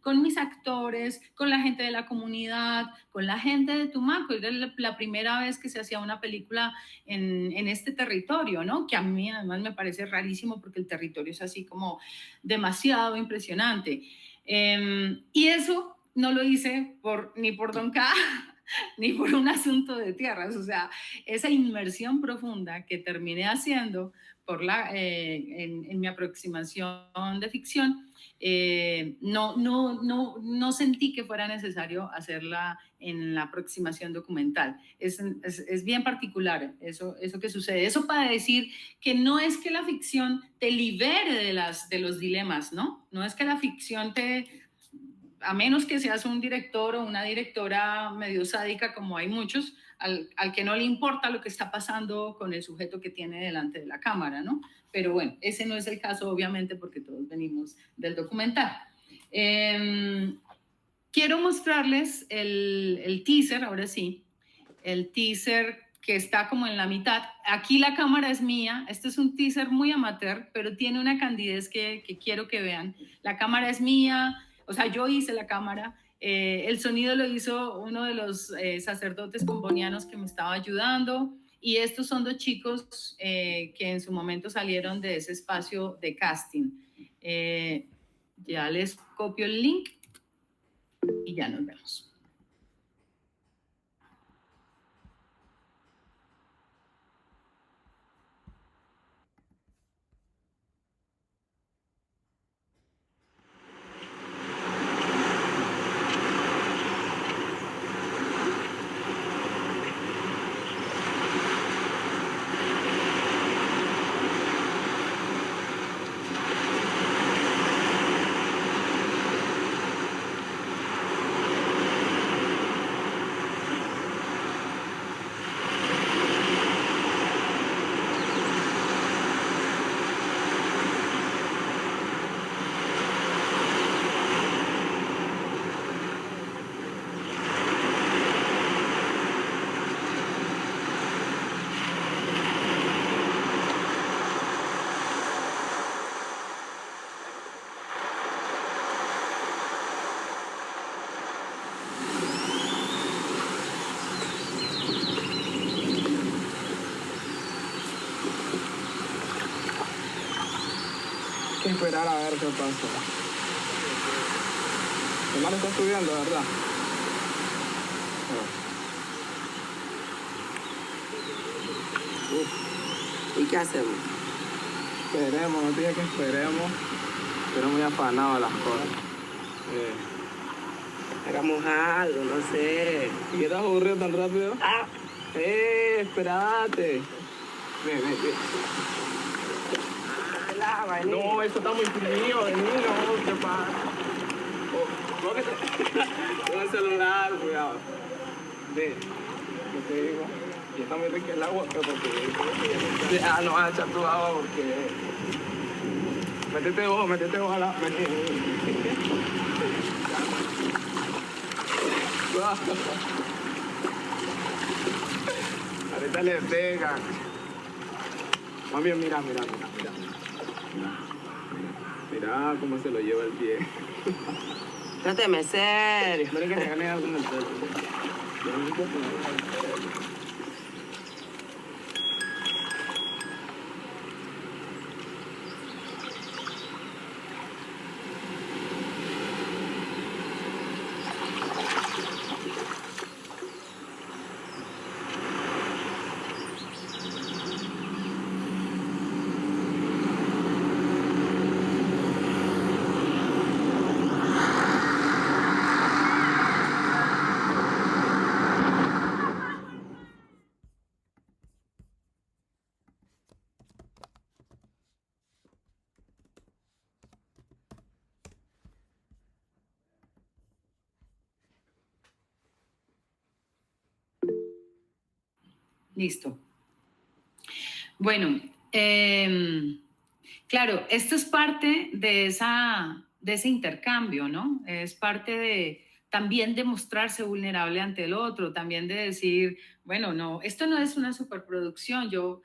con mis actores, con la gente de la comunidad, con la gente de Tumaco. Era la primera vez que se hacía una película en este territorio, ¿no? Que a mí además me parece rarísimo porque el territorio es así como demasiado impresionante. Y eso no lo hice ni por Don K, ni por un asunto de tierras. O sea, esa inmersión profunda que terminé haciendo en mi aproximación de ficción, no sentí que fuera necesario hacerla en la aproximación documental. Es bien particular eso que sucede. Eso para decir que no es que la ficción te libere de los dilemas, ¿no? No es que la ficción a menos que seas un director o una directora medio sádica, como hay muchos, al que no le importa lo que está pasando con el sujeto que tiene delante de la cámara, ¿no? Pero bueno, ese no es el caso, obviamente, porque todos venimos del documental. Quiero mostrarles el teaser, ahora sí, el teaser que está como en la mitad. Aquí la cámara es mía, este es un teaser muy amateur, pero tiene una candidez que quiero que vean. La cámara es mía, o sea, yo hice la cámara. El sonido lo hizo uno de los sacerdotes combonianos que me estaba ayudando. Y estos son 2 chicos que en su momento salieron de ese espacio de casting. Ya les copio el link y ya nos vemos. que esperar a ver qué pasa. Mi hermano está estudiando, ¿verdad? ¿Y qué hacemos? Esperemos, no tiene que esperemos. Pero muy afanado a las cosas. Hagamos algo, no sé. ¿Y qué te has aburrido tan rápido? Ah, Espérate. Ven. No, eso está muy frío, vení, no, ¿qué pasa? No, que te... Con el celular, cuidado. Ve, ¿qué te digo? Y está muy rica el agua, pero porque... Ah, no vas a echar tu agua porque... Métete vos a la... Ahorita le pegan. Más bien, mira. Mira cómo se lo lleva el pie. tráteme serio. No le que regale algo en el pelo. Listo. Bueno, claro, esto es parte de ese intercambio, ¿no? Es parte de también de mostrarse vulnerable ante el otro, también de decir, bueno, no, esto no es una superproducción, yo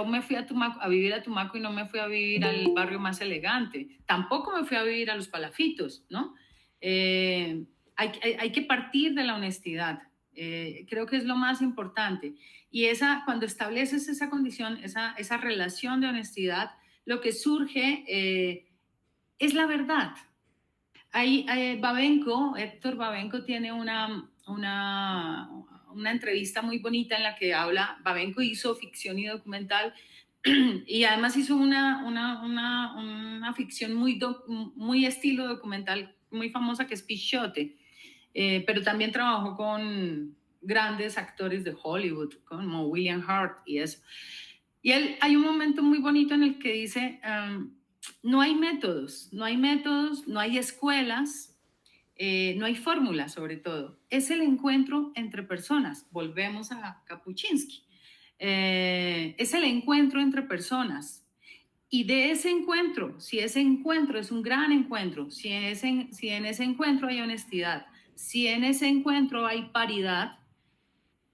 me fui a vivir a Tumaco y no me fui a vivir al barrio más elegante, tampoco me fui a vivir a Los Palafitos, ¿no? Hay que partir de la honestidad. Creo que es lo más importante. Y cuando estableces esa condición, esa relación de honestidad, lo que surge es la verdad. Héctor Babenco tiene una entrevista muy bonita en la que habla. Babenco hizo ficción y documental y además hizo una ficción muy estilo documental, muy famosa, que es Pichote. Pero también trabajó con grandes actores de Hollywood, como William Hurt y eso. Y hay un momento muy bonito en el que dice, no hay métodos, no hay escuelas, no hay fórmulas sobre todo. Es el encuentro entre personas. Volvemos a Kapuscinski. Es el encuentro entre personas. Y de ese encuentro, si ese encuentro es un gran encuentro, si en ese encuentro hay honestidad, si en ese encuentro hay paridad,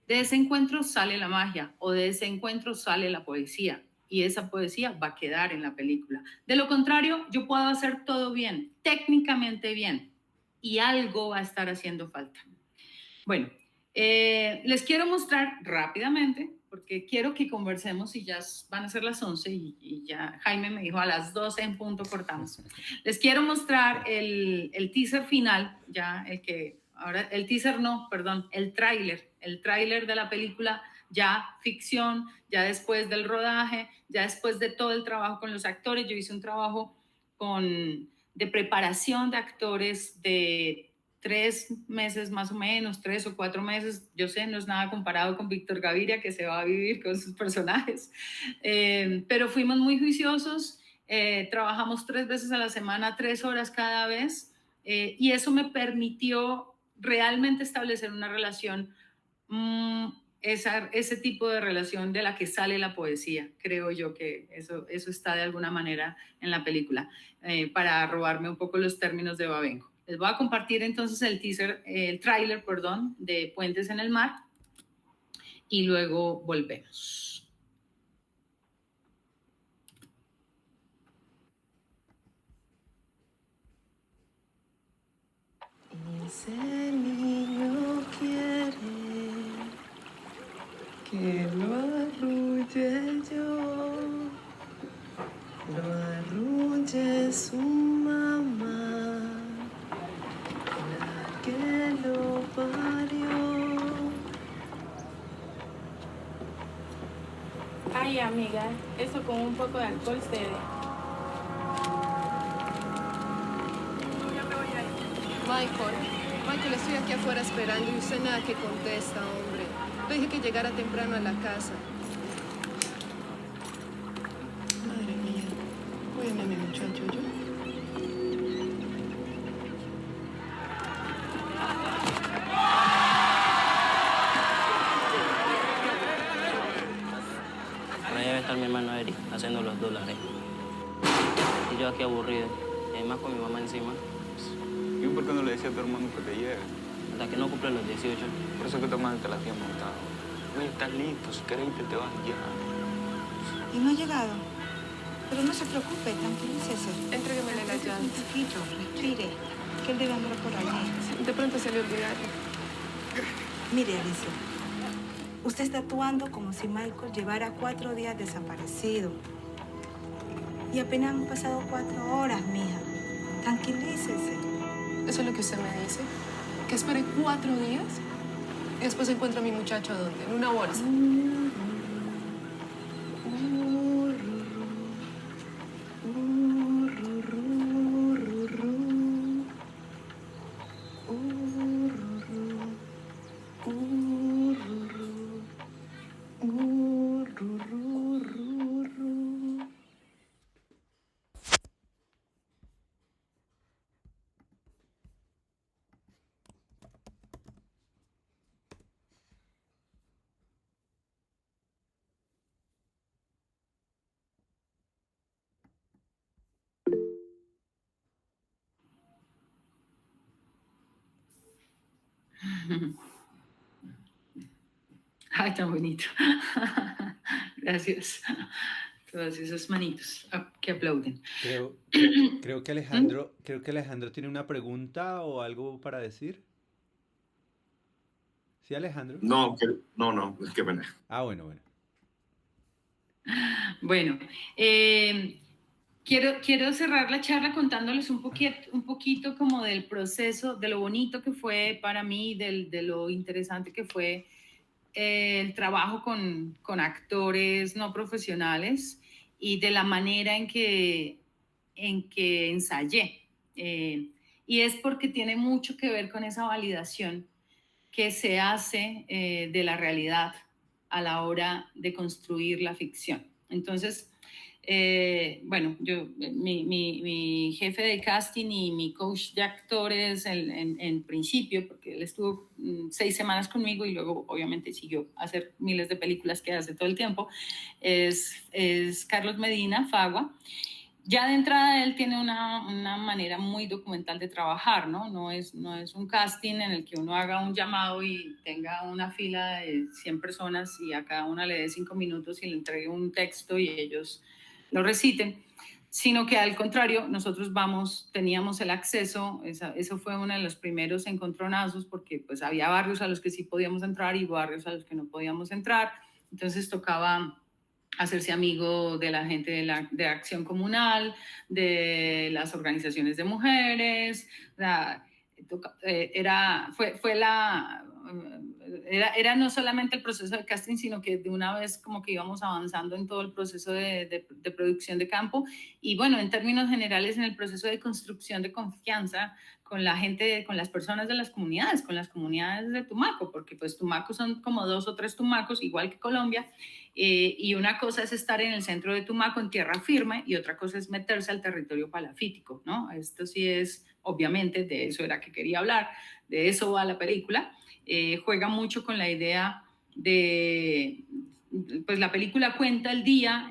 de ese encuentro sale la magia o de ese encuentro sale la poesía y esa poesía va a quedar en la película. De lo contrario, yo puedo hacer todo bien, técnicamente bien, y algo va a estar haciendo falta. Bueno, les quiero mostrar rápidamente, porque quiero que conversemos y ya van a ser las 11 y ya Jaime me dijo a las 12 en punto cortamos. Les quiero mostrar el teaser final, el tráiler de la película, ya ficción, ya después del rodaje, ya después de todo el trabajo con los actores. Yo hice un trabajo de preparación de actores de 3 meses más o menos, 3 o 4 meses, yo sé, no es nada comparado con Víctor Gaviria, que se va a vivir con sus personajes, pero fuimos muy juiciosos, trabajamos 3 veces a la semana, 3 horas cada vez, y eso me permitió realmente establecer una relación, ese tipo de relación de la que sale la poesía. Creo yo que eso está de alguna manera en la película, para robarme un poco los términos de Babenco. Les voy a compartir entonces el tráiler, de Puentes en el Mar y luego volvemos. Ese niño quiere que lo arrulle yo, lo arrulle Ay, amiga, eso con un poco de alcohol cede. Michael, estoy aquí afuera esperando y usted nada que contesta, hombre. Le dije que llegara temprano a la casa. Madre mía. Cuídame a mi muchacho, yo. Por ahí debe estar mi hermano Eric haciendo los dólares. Y yo aquí aburrido. Y además con mi mamá encima. ¿Y por qué no le decía a tu hermano que te llegue? Hasta que no cumple los 18. Por eso que tu hermano te la había montado. Oye, estás listo, si querés irte te vas ya. ¿Y no ha llegado? Pero no se preocupe, tranquilícese. Entréguemele la llanta. Un poquito, respire, que él debe andar por allí. De pronto se le olvidaron. Mire, Alicia, usted está actuando como si Michael llevara 4 días desaparecido. Y apenas han pasado 4 horas, mija. Tranquilícese. ¿Eso es lo que usted me dice? ¿Que espere 4 días? Y después encuentro a mi muchacho, ¿dónde? En una bolsa. Ay, tan bonito. Gracias. Todas esas manitos que aplauden. Creo que Alejandro tiene una pregunta o algo para decir. ¿Sí, Alejandro? No, es que pena. Ah, bueno. Bueno, quiero cerrar la charla contándoles un poquito como del proceso, de lo bonito que fue para mí, de lo interesante que fue el trabajo con actores no profesionales y de la manera en que ensayé. Y es porque tiene mucho que ver con esa validación que se hace de la realidad a la hora de construir la ficción. Entonces, bueno, mi jefe de casting y mi coach de actores en principio, porque él estuvo 6 semanas conmigo y luego obviamente siguió a hacer miles de películas que hace todo el tiempo, es Carlos Medina, Fagua. Ya de entrada él tiene una manera muy documental de trabajar, ¿no? No es un casting en el que uno haga un llamado y tenga una fila de 100 personas y a cada una le dé 5 minutos y le entregue un texto y ellos lo reciten, sino que al contrario, nosotros teníamos el acceso, eso fue uno de los primeros encontronazos porque pues había barrios a los que sí podíamos entrar y barrios a los que no podíamos entrar, entonces tocaba hacerse amigo de la gente de Acción Comunal, de las organizaciones de mujeres, era no solamente el proceso de casting, sino que de una vez como que íbamos avanzando en todo el proceso de producción de campo y bueno, en términos generales en el proceso de construcción de confianza con la gente, con las personas de las comunidades, con las comunidades de Tumaco, porque pues Tumaco son como 2 o 3 Tumacos, igual que Colombia, y una cosa es estar en el centro de Tumaco, en tierra firme, y otra cosa es meterse al territorio palafítico, ¿no? Esto sí es, obviamente, de eso era que quería hablar, de eso va la película, juega mucho con la idea de, pues la película cuenta el día,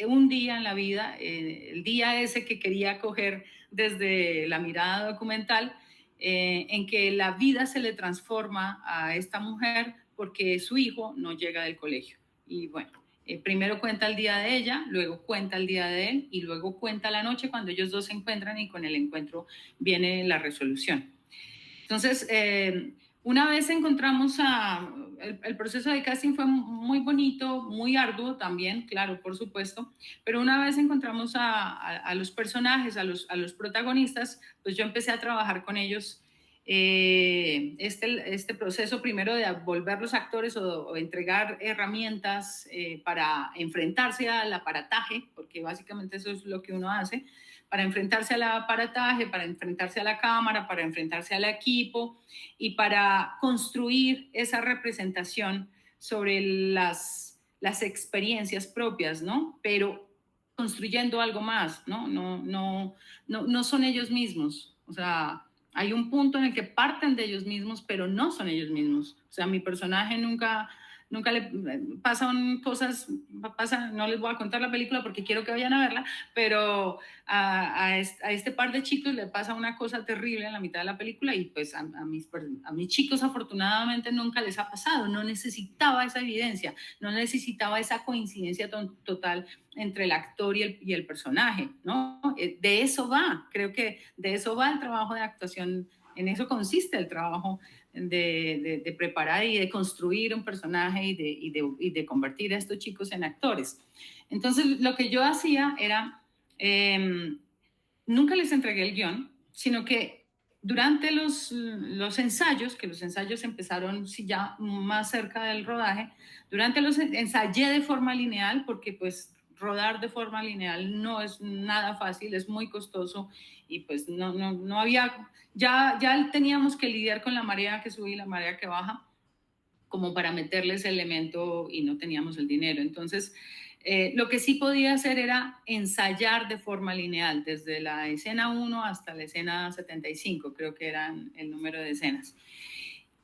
un día en la vida, el día ese que quería coger desde la mirada documental, en que la vida se le transforma a esta mujer porque su hijo no llega del colegio. Y bueno, primero cuenta el día de ella, luego cuenta el día de él y luego cuenta la noche cuando ellos dos se encuentran y con el encuentro viene la resolución. Entonces, una vez encontramos el proceso de casting fue muy bonito, muy arduo también, claro, por supuesto, pero una vez encontramos a los personajes, a los protagonistas, pues yo empecé a trabajar con ellos este proceso primero de volver los actores o entregar herramientas para enfrentarse al aparataje, porque básicamente eso es lo que uno hace, para enfrentarse al aparataje, para enfrentarse a la cámara, para enfrentarse al equipo y para construir esa representación sobre las experiencias propias, ¿no? Pero construyendo algo más, ¿no? No son ellos mismos. O sea, hay un punto en el que parten de ellos mismos, pero no son ellos mismos. O sea, mi personaje nunca le pasan cosas, no les voy a contar la película porque quiero que vayan a verla, pero a este par de chicos le pasa una cosa terrible en la mitad de la película y pues a mis chicos afortunadamente nunca les ha pasado. No necesitaba esa evidencia, no necesitaba esa coincidencia total entre el actor y el personaje, ¿no? De eso va, creo que de eso va el trabajo de actuación, en eso consiste el trabajo de preparar y de construir un personaje y de convertir a estos chicos en actores. Entonces, lo que yo hacía era, nunca les entregué el guión, sino que durante los ensayos, que los ensayos empezaron ya más cerca del rodaje, durante los ensayé de forma lineal, porque pues rodar de forma lineal no es nada fácil, es muy costoso y pues no había, ya teníamos que lidiar con la marea que sube y la marea que baja como para meterle ese elemento y no teníamos el dinero. Entonces, lo que sí podía hacer era ensayar de forma lineal, desde la escena 1 hasta la escena 75, creo que eran el número de escenas.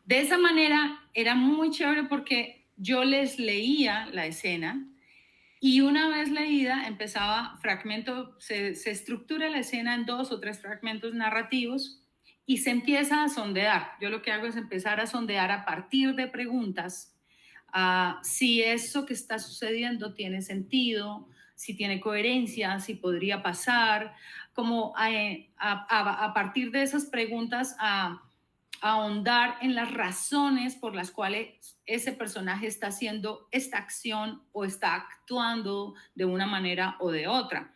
De esa manera era muy chévere porque yo les leía la escena y una vez leída empezaba fragmento, se estructura la escena en 2 o 3 fragmentos narrativos y se empieza a sondear. Yo lo que hago es empezar a sondear a partir de preguntas si eso que está sucediendo tiene sentido, si tiene coherencia, si podría pasar, como a partir de esas preguntas a ahondar en las razones por las cuales ese personaje está haciendo esta acción o está actuando de una manera o de otra.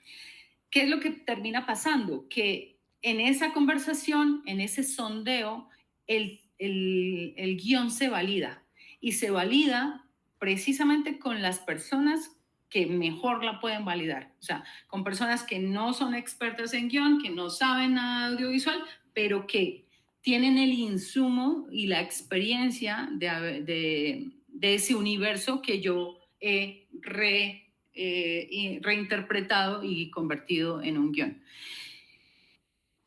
¿Qué es lo que termina pasando? Que en esa conversación, en ese sondeo, el guión se valida y se valida precisamente con las personas que mejor la pueden validar. O sea, con personas que no son expertas en guión, que no saben nada de audiovisual, pero que tienen el insumo y la experiencia de ese universo que yo he reinterpretado y convertido en un guión.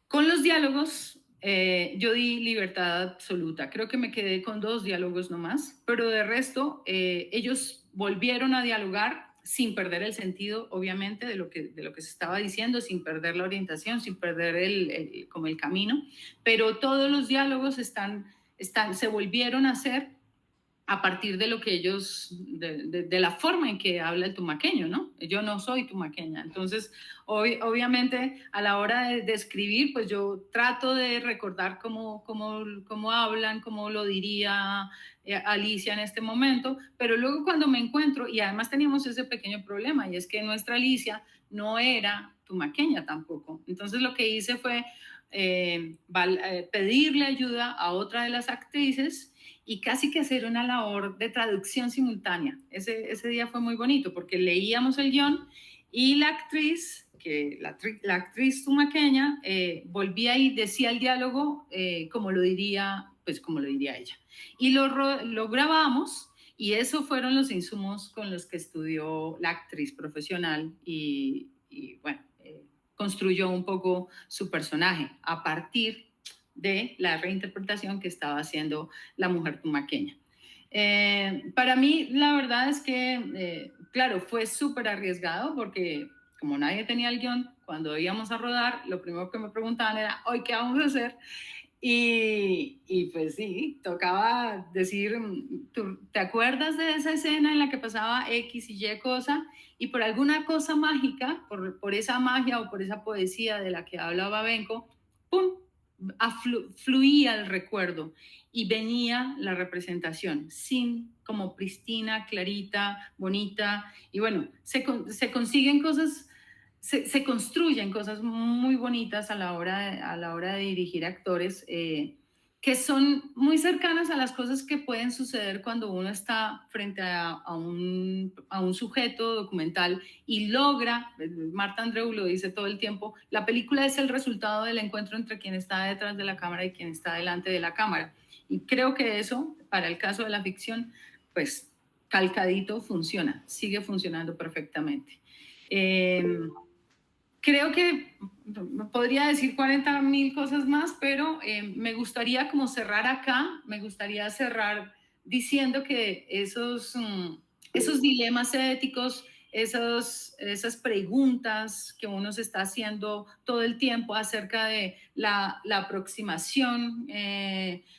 Con los diálogos, yo di libertad absoluta. Creo que me quedé con 2 diálogos nomás, pero de resto, ellos volvieron a dialogar sin perder el sentido, obviamente, de lo que se estaba diciendo, sin perder la orientación, sin perder como el camino, pero todos los diálogos se volvieron a hacer a partir de lo que ellos, de la forma en que habla el tumaqueño, ¿no? Yo no soy tumaqueña, entonces obviamente a la hora de escribir, pues yo trato de recordar cómo hablan, cómo lo diría Alicia en este momento, pero luego cuando me encuentro, y además teníamos ese pequeño problema, y es que nuestra Alicia no era tumaqueña tampoco, entonces lo que hice fue pedirle ayuda a otra de las actrices y casi que hacer una labor de traducción simultánea. Ese día fue muy bonito porque leíamos el guión y la actriz tumaqueña volvía y decía el diálogo como lo diría ella. Y lo grabamos y esos fueron los insumos con los que estudió la actriz profesional y bueno, construyó un poco su personaje a partir de la reinterpretación que estaba haciendo la mujer tumaqueña. Para mí, la verdad es que, claro, fue súper arriesgado porque como nadie tenía el guión, cuando íbamos a rodar, lo primero que me preguntaban era, ¿hoy qué vamos a hacer? Y pues sí, tocaba decir, ¿te acuerdas de esa escena en la que pasaba X y Y cosa? Y por alguna cosa mágica, por esa magia o por esa poesía de la que hablaba Benko, ¡pum!, fluía el recuerdo y venía la representación, como pristina, clarita, bonita, y bueno, se consiguen cosas, se construyen cosas muy bonitas a la hora de dirigir actores, que son muy cercanas a las cosas que pueden suceder cuando uno está frente a un sujeto documental y logra, Marta Andreu lo dice todo el tiempo, la película es el resultado del encuentro entre quien está detrás de la cámara y quien está delante de la cámara. Y creo que eso, para el caso de la ficción, pues calcadito funciona, sigue funcionando perfectamente. Creo que podría decir 40.000 cosas más, pero me gustaría como cerrar acá, me gustaría cerrar diciendo que esos dilemas éticos, esas preguntas que uno se está haciendo todo el tiempo acerca de la aproximación,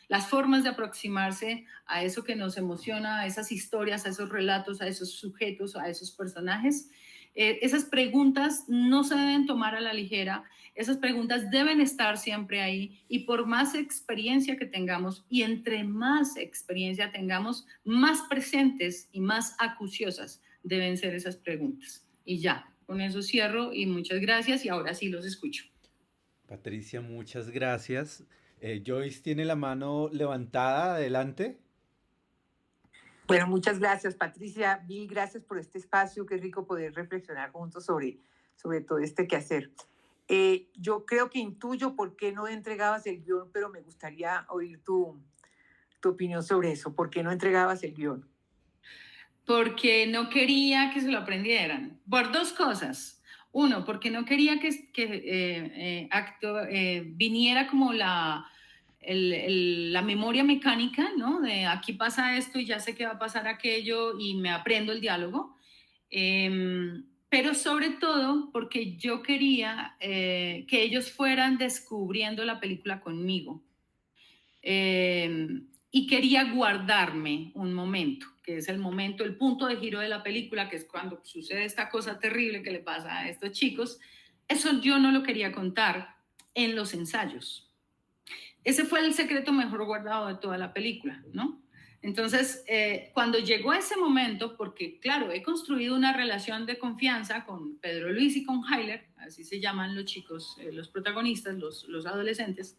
las formas de aproximarse a eso que nos emociona, a esas historias, a esos relatos, a esos sujetos, a esos personajes, esas preguntas no se deben tomar a la ligera, esas preguntas deben estar siempre ahí y por más experiencia que tengamos y entre más experiencia tengamos, más presentes y más acuciosas deben ser esas preguntas. Y ya, con eso cierro y muchas gracias y ahora sí los escucho. Patricia, muchas gracias. Joyce tiene la mano levantada, adelante. Bueno, muchas gracias, Patricia. Mil gracias por este espacio. Qué rico poder reflexionar juntos sobre todo este quehacer. Yo creo que intuyo por qué no entregabas el guión, pero me gustaría oír tu opinión sobre eso. ¿Por qué no entregabas el guión? Porque no quería que se lo aprendieran. Por dos cosas. Uno, porque no quería que viniera como la memoria mecánica, ¿no? De aquí pasa esto y ya sé que va a pasar aquello y me aprendo el diálogo. Pero sobre todo porque yo quería que ellos fueran descubriendo la película conmigo. Y quería guardarme un momento, que es el momento, el punto de giro de la película, que es cuando sucede esta cosa terrible que le pasa a estos chicos. Eso yo no lo quería contar en los ensayos. Ese fue el secreto mejor guardado de toda la película, ¿no? Entonces, cuando llegó ese momento, porque claro, he construido una relación de confianza con Pedro Luis y con Hyler, así se llaman los chicos, los protagonistas, los adolescentes,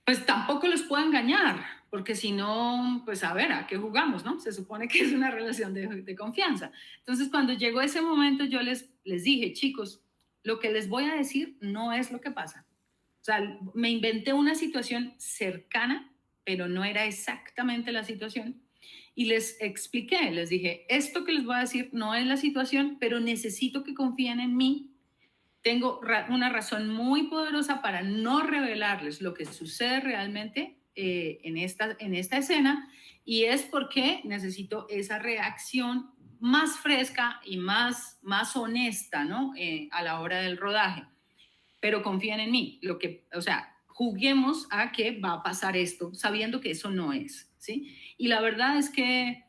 pues tampoco los puedo engañar, porque si no, pues a ver, ¿a qué jugamos, no? Se supone que es una relación de confianza. Entonces, cuando llegó ese momento, yo les dije, chicos, lo que les voy a decir no es lo que pasa. O sea, me inventé una situación cercana, pero no era exactamente la situación. Y les expliqué, les dije, esto que les voy a decir no es la situación, pero necesito que confíen en mí. Tengo una razón muy poderosa para no revelarles lo que sucede realmente en esta escena, y es porque necesito esa reacción más fresca y más honesta, ¿no? A la hora del rodaje. Pero confíen en mí, o sea, juguemos a que va a pasar esto, sabiendo que eso no es, ¿sí? Y la verdad es que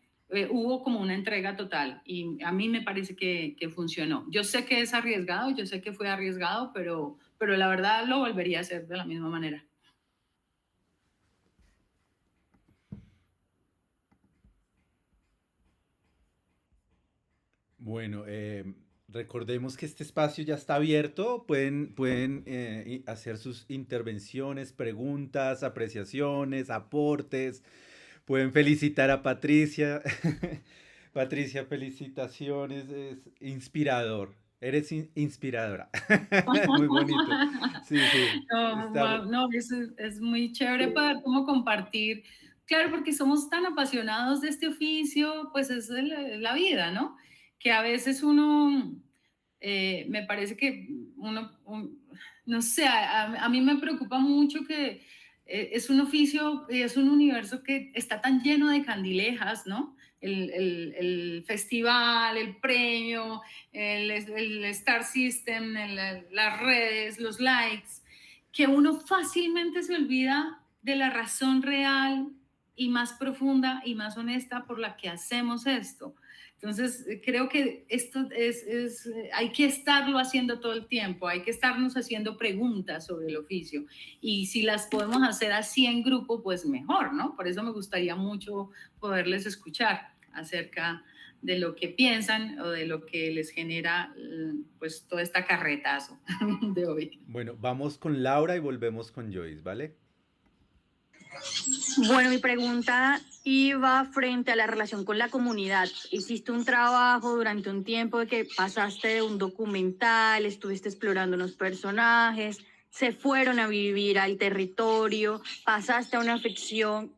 hubo como una entrega total y a mí me parece que funcionó. Yo sé que es arriesgado, yo sé que fue arriesgado, pero la verdad lo volvería a hacer de la misma manera. Bueno, recordemos que este espacio ya está abierto, pueden hacer sus intervenciones, preguntas, apreciaciones, aportes, pueden felicitar a Patricia. Patricia, felicitaciones, es inspirador, eres inspiradora. Muy bonito. Sí, sí. No, es muy chévere poder como compartir. Claro, porque somos tan apasionados de este oficio, pues es la vida, ¿no? Que a veces uno, me parece que no sé, a mí me preocupa mucho que es un oficio y es un universo que está tan lleno de candilejas, ¿no? El festival, el premio, el Star System, las redes, los likes, que uno fácilmente se olvida de la razón real y más profunda y más honesta por la que hacemos esto. Entonces, creo que esto hay que estarlo haciendo todo el tiempo, hay que estarnos haciendo preguntas sobre el oficio. Y si las podemos hacer así en grupo, pues mejor, ¿no? Por eso me gustaría mucho poderles escuchar acerca de lo que piensan o de lo que les genera, pues, toda esta carretazo de hoy. Bueno, vamos con Laura y volvemos con Joyce, ¿vale? Bueno, mi pregunta iba frente a la relación con la comunidad. Hiciste un trabajo durante un tiempo de que pasaste de un documental, estuviste explorando unos personajes, se fueron a vivir al territorio, pasaste a una ficción,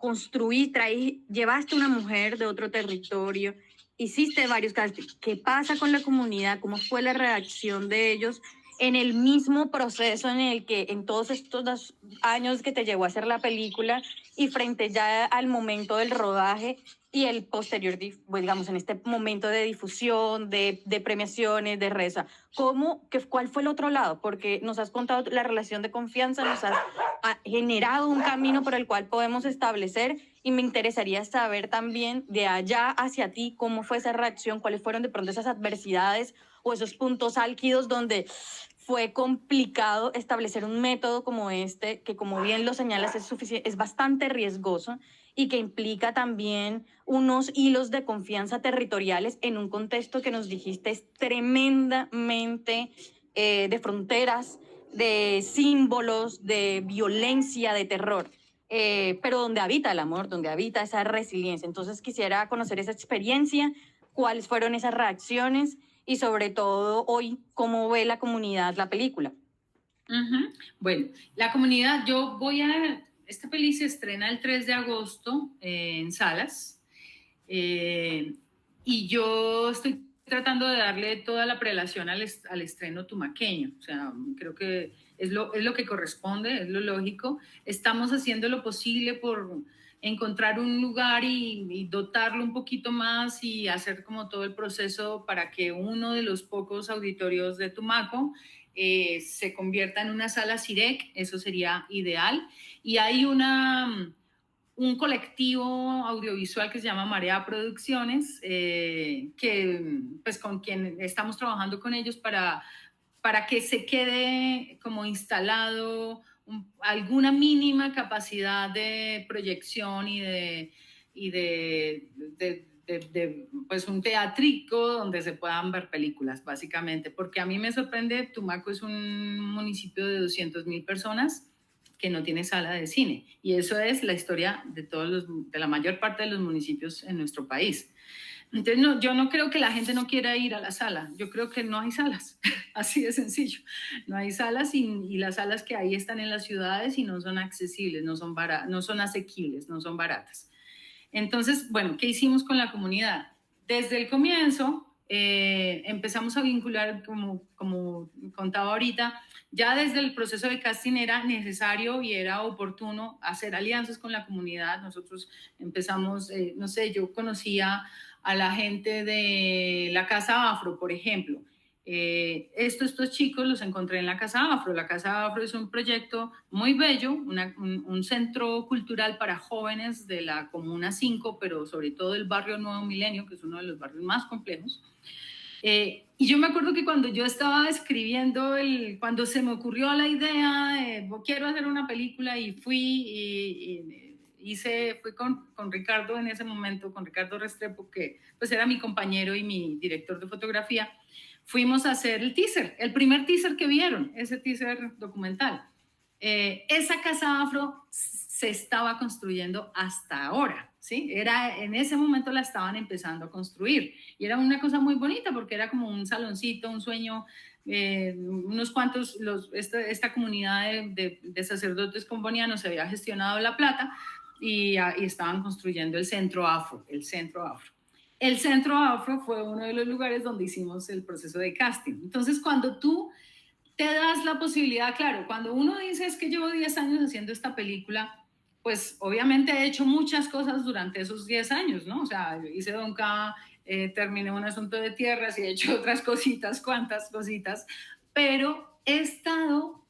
llevaste una mujer de otro territorio, hiciste varios castings. ¿Qué pasa con la comunidad? ¿Cómo fue la reacción de ellos en el mismo proceso en el que en todos estos 2 años que te llevó a hacer la película y frente ya al momento del rodaje y el posterior, pues, digamos, en este momento de difusión, de premiaciones, de reza? ¿Cuál fue el otro lado? Porque nos has contado la relación de confianza, nos has generado un camino por el cual podemos establecer, y me interesaría saber también de allá hacia ti cómo fue esa reacción, cuáles fueron de pronto esas adversidades o esos puntos álgidos donde fue complicado establecer un método como este, que como bien lo señalas es bastante riesgoso y que implica también unos hilos de confianza territoriales en un contexto que nos dijiste es tremendamente de fronteras, de símbolos, de violencia, de terror. Pero donde habita el amor, donde habita esa resiliencia. Entonces quisiera conocer esa experiencia, cuáles fueron esas reacciones y sobre todo hoy, cómo ve la comunidad la película. Bueno, la comunidad, esta peli se estrena el 3 de agosto en salas, y yo estoy tratando de darle toda la prelación al estreno tumaqueño. O sea, creo que es lo que corresponde, es lo lógico. Estamos haciendo lo posible por encontrar un lugar y dotarlo un poquito más y hacer como todo el proceso para que uno de los pocos auditorios de Tumaco se convierta en una sala CIREC. Eso sería ideal. Y hay un colectivo audiovisual que se llama Marea Producciones, que pues con quien estamos trabajando con ellos para que se quede como instalado alguna mínima capacidad de proyección y de pues un teatrico donde se puedan ver películas, básicamente. Porque a mí me sorprende, Tumaco es un municipio de 200.000 personas que no tiene sala de cine, y eso es la historia de la mayor parte de los municipios en nuestro país. Entonces, yo no creo que la gente no quiera ir a la sala, yo creo que no hay salas, así de sencillo. No hay salas, y las salas que hay están en las ciudades y no son accesibles, no son asequibles, no son baratas. Entonces, bueno, ¿qué hicimos con la comunidad? Desde el comienzo empezamos a vincular, como contaba ahorita, ya desde el proceso de casting era necesario y era oportuno hacer alianzas con la comunidad. Nosotros empezamos, no sé, yo conocía a la gente de la Casa Afro, por ejemplo. Estos chicos los encontré en la Casa Afro. La Casa Afro es un proyecto muy bello, un centro cultural para jóvenes de la Comuna 5, pero sobre todo del barrio Nuevo Milenio, que es uno de los barrios más complejos. Y yo me acuerdo que cuando yo estaba escribiendo, cuando se me ocurrió la idea, quiero hacer una película, y fui fui con Ricardo en ese momento, con Ricardo Restrepo, que pues era mi compañero y mi director de fotografía. Fuimos a hacer el primer teaser que vieron, ese teaser documental. Esa Casa Afro se estaba construyendo hasta ahora, ¿sí? En ese momento la estaban empezando a construir, y era una cosa muy bonita porque era como un saloncito, un sueño. Unos cuantos, esta comunidad de sacerdotes combonianos se había gestionado la plata y estaban construyendo el Centro Afro. El Centro Afro fue uno de los lugares donde hicimos el proceso de casting. Entonces, cuando tú te das la posibilidad, claro, cuando uno dice es que llevo 10 años haciendo esta película, pues obviamente he hecho muchas cosas durante esos 10 años, ¿no? O sea, hice Don K, terminé un asunto de tierras y he hecho otras cositas, cuantas cositas, pero he estado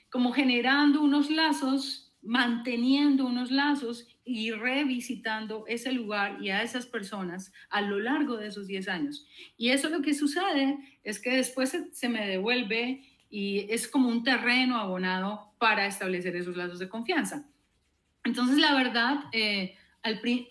como generando unos lazos, manteniendo unos lazos y revisitando ese lugar y a esas personas a lo largo de esos 10 años. Y eso lo que sucede es que después se me devuelve y es como un terreno abonado para establecer esos lazos de confianza. Entonces, la verdad,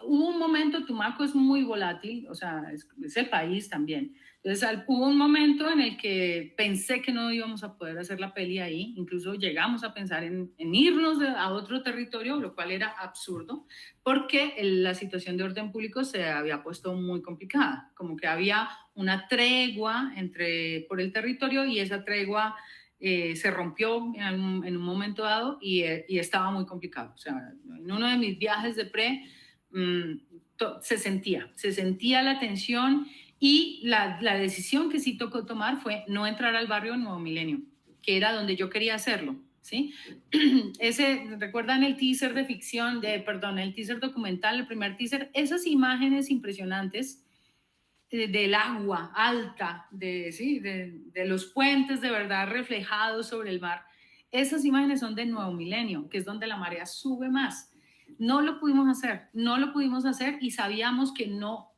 Hubo un momento, Tumaco es muy volátil, o sea, es el país también. Entonces, hubo un momento en el que pensé que no íbamos a poder hacer la peli ahí, incluso llegamos a pensar en irnos a otro territorio, lo cual era absurdo, porque la situación de orden público se había puesto muy complicada, como que había una tregua por el territorio y esa tregua se rompió en un momento dado y estaba muy complicado. O sea, en uno de mis viajes de se sentía la tensión y la decisión que sí tocó tomar fue no entrar al barrio Nuevo Milenio, que era donde yo quería hacerlo, ¿sí? ¿Recuerdan el teaser de ficción, el teaser documental, el primer teaser? Esas imágenes impresionantes del agua alta, de los puentes de verdad reflejados sobre el mar, esas imágenes son de Nuevo Milenio, que es donde la marea sube más. No lo pudimos hacer y sabíamos que no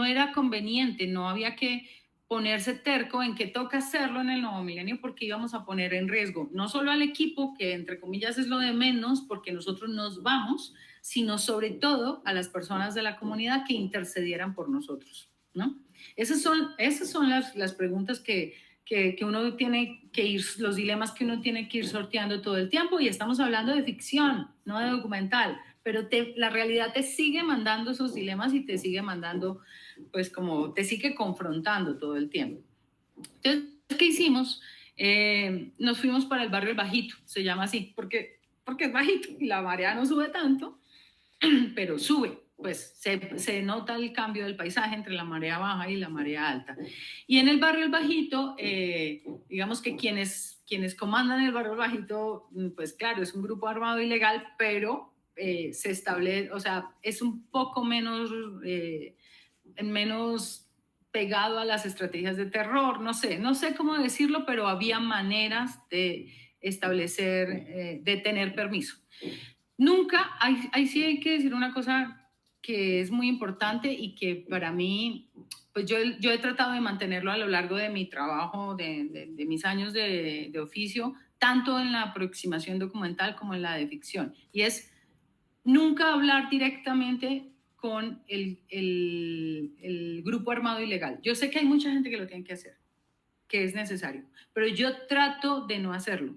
era conveniente, no había que ponerse terco en que toca hacerlo en el Nuevo Milenio porque íbamos a poner en riesgo no solo al equipo, que entre comillas es lo de menos porque nosotros nos vamos, sino sobre todo a las personas de la comunidad que intercedieran por nosotros, ¿no? Esas son las preguntas que uno tiene que ir, los dilemas que uno tiene que ir sorteando todo el tiempo, y estamos hablando de ficción, no de documental, pero la realidad te sigue mandando esos dilemas y te sigue mandando, pues como te sigue confrontando todo el tiempo. Entonces, ¿qué hicimos? Nos fuimos para el barrio El Bajito, se llama así, porque es bajito y la marea no sube tanto, pero sube, pues se nota el cambio del paisaje entre la marea baja y la marea alta. Y en el barrio El Bajito, digamos que quienes comandan el barrio El Bajito, pues claro, es un grupo armado ilegal, pero se establece, o sea, es un poco menos pegado a las estrategias de terror, no sé cómo decirlo, pero había maneras de establecer, de tener permiso. Nunca, ahí sí hay que decir una cosa que es muy importante y que para mí, pues yo he tratado de mantenerlo a lo largo de mi trabajo, de mis años de oficio, tanto en la aproximación documental como en la de ficción, y es nunca hablar directamente con el grupo armado ilegal. Yo sé que hay mucha gente que lo tiene que hacer, que es necesario, pero yo trato de no hacerlo.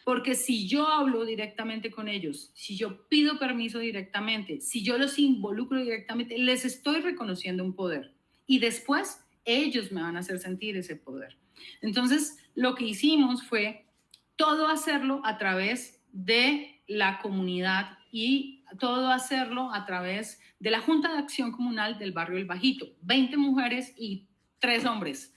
Porque si yo hablo directamente con ellos, si yo pido permiso directamente, si yo los involucro directamente, les estoy reconociendo un poder. Y después ellos me van a hacer sentir ese poder. Entonces, lo que hicimos fue todo hacerlo a través de la comunidad y todo hacerlo a través de la Junta de Acción Comunal del barrio El Bajito. 20 mujeres y 3 hombres.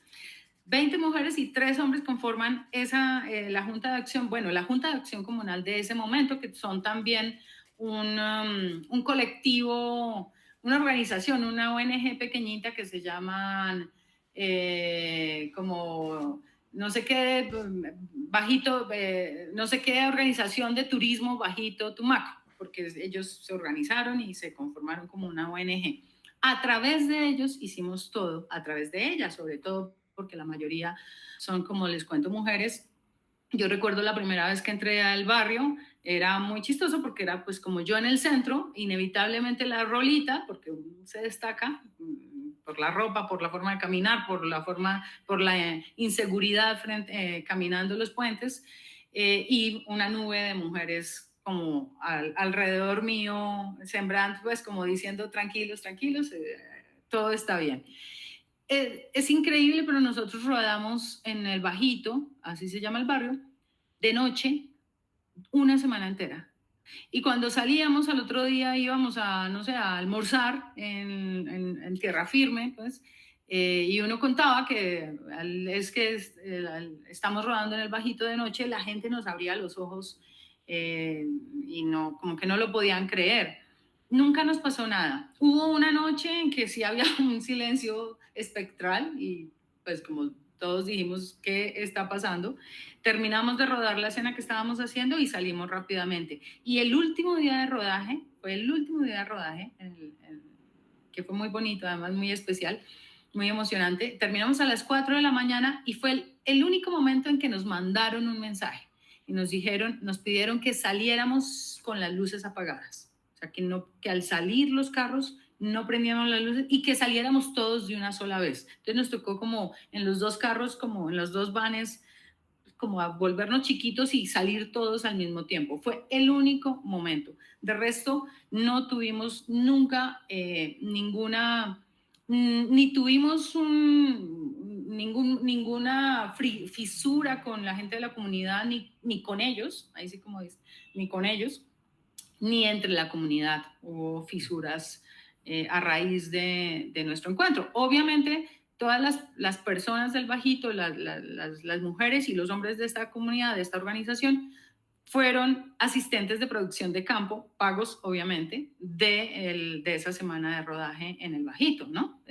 20 mujeres y 3 hombres conforman la Junta de Acción, la Junta de Acción Comunal de ese momento, que son también un colectivo, una organización, una ONG pequeñita que se llaman como no sé qué Bajito, no sé qué organización de turismo Bajito Tumaco, porque ellos se organizaron y se conformaron como una ONG. A través de ellos hicimos todo, a través de ellas sobre todo, porque la mayoría son, como les cuento, mujeres. Yo recuerdo la primera vez que entré al barrio, era muy chistoso porque era pues como yo en el centro, inevitablemente la rolita, porque uno se destaca por la ropa, por la forma de caminar, por la inseguridad caminando los puentes, y una nube de mujeres como alrededor mío, sembrando, pues como diciendo tranquilos, todo está bien. Es increíble, pero nosotros rodamos en El Bajito, así se llama el barrio, de noche, una semana entera. Y cuando salíamos al otro día íbamos a almorzar en tierra firme, pues, y uno contaba que estamos rodando en El Bajito de noche, la gente nos abría los ojos y como que no lo podían creer. Nunca nos pasó nada. Hubo una noche en que sí había un silencio espectral y pues como todos dijimos, ¿qué está pasando? Terminamos de rodar la escena que estábamos haciendo y salimos rápidamente. Y el último día de rodaje, que fue muy bonito, además muy especial, muy emocionante. Terminamos a las 4 de la mañana y fue el único momento en que nos mandaron un mensaje y nos pidieron que saliéramos con las luces apagadas. O sea, que al salir los carros no prendíamos las luces y que saliéramos todos de una sola vez. Entonces nos tocó como en los dos carros, como en los dos vanes, como a volvernos chiquitos y salir todos al mismo tiempo. Fue el único momento. De resto, no tuvimos nunca ninguna, ni tuvimos ninguna fisura con la gente de la comunidad, ni con ellos, ahí sí como dice, ni con ellos, ni entre la comunidad. Hubo fisuras a raíz de nuestro encuentro. Obviamente, todas las personas del Bajito, las mujeres y los hombres de esta comunidad, de esta organización, fueron asistentes de producción de campo, pagos obviamente, de esa semana de rodaje en el Bajito, ¿no?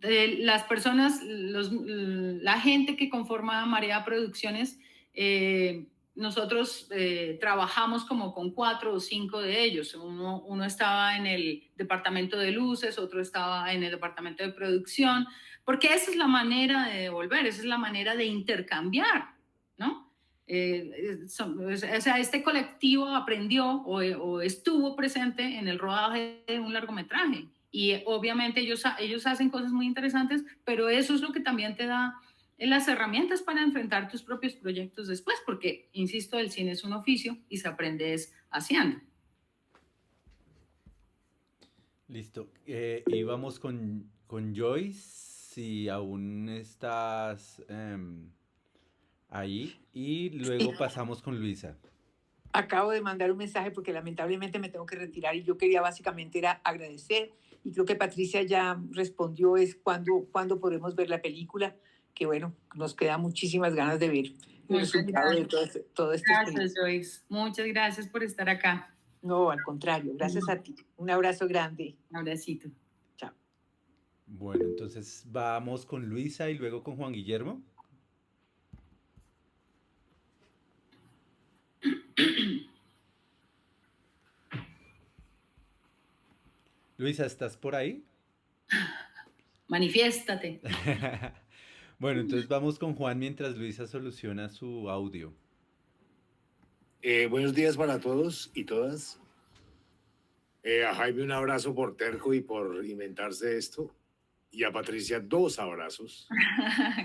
Las personas, la gente que conforma Marea Producciones, nosotros trabajamos como con 4 o 5 de ellos. Uno estaba en el departamento de luces, otro estaba en el departamento de producción, porque esa es la manera de devolver, esa es la manera de intercambiar, ¿no? O sea, este colectivo aprendió o estuvo presente en el rodaje de un largometraje y obviamente ellos hacen cosas muy interesantes, pero eso es lo que también te da las herramientas para enfrentar tus propios proyectos después, porque, insisto, el cine es un oficio y se aprende haciendo. Listo. Y vamos con Joyce, si aún estás ahí, y luego pasamos con Luisa. Acabo de mandar un mensaje porque lamentablemente me tengo que retirar y yo quería básicamente era agradecer y creo que Patricia ya respondió es cuándo podremos ver la película, que bueno, nos queda muchísimas ganas de ver el resultado de todo este Gracias, Joyce. Muchas gracias por estar acá. No, al contrario, gracias a ti. Un abrazo grande. Un abracito. Chao. Bueno, entonces vamos con Luisa y luego con Juan Guillermo. Luisa, ¿estás por ahí? Manifiéstate. Bueno, entonces vamos con Juan mientras Luisa soluciona su audio. Buenos días para todos y todas. A Jaime un abrazo por terco y por inventarse esto. Y a Patricia 2 abrazos.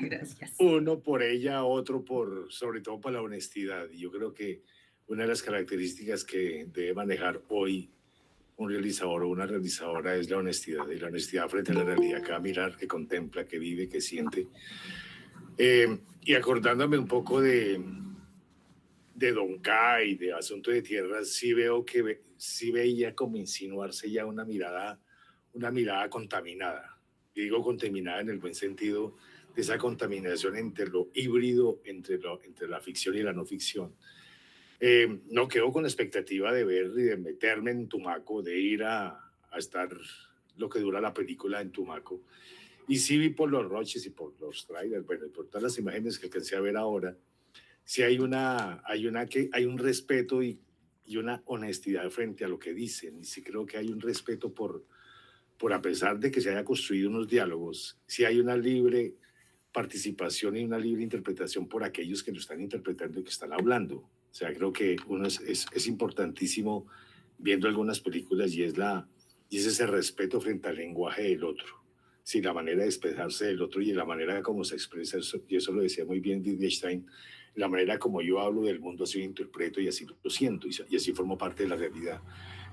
Gracias. Uno por ella, otro sobre todo por la honestidad. Y yo creo que una de las características que debe manejar hoy un realizador o una realizadora es la honestidad. Y la honestidad frente a la realidad, que va a mirar, que contempla, que vive, que siente. Y acordándome un poco de Don K y de Asunto de Tierras, sí veo que sí veía como insinuarse ya una mirada contaminada. Y digo contaminada en el buen sentido de esa contaminación entre lo híbrido, entre la ficción y la no ficción. No quedo con la expectativa de ver y de meterme en Tumaco, de ir a estar lo que dura la película en Tumaco. Y sí vi por los roches y por los trailers, bueno, y por todas las imágenes que alcancé a ver ahora, sí hay un respeto y una honestidad frente a lo que dicen. Y sí creo que hay un respeto por a pesar de que se haya construido unos diálogos, sí hay una libre participación y una libre interpretación por aquellos que lo están interpretando y que están hablando. O sea, creo que es importantísimo viendo algunas películas y es ese respeto frente al lenguaje del otro. Sí, la manera de expresarse del otro y la manera como se expresa, y eso lo decía muy bien Wittgenstein, la manera como yo hablo del mundo, así lo interpreto y así lo siento y así formo parte de la realidad.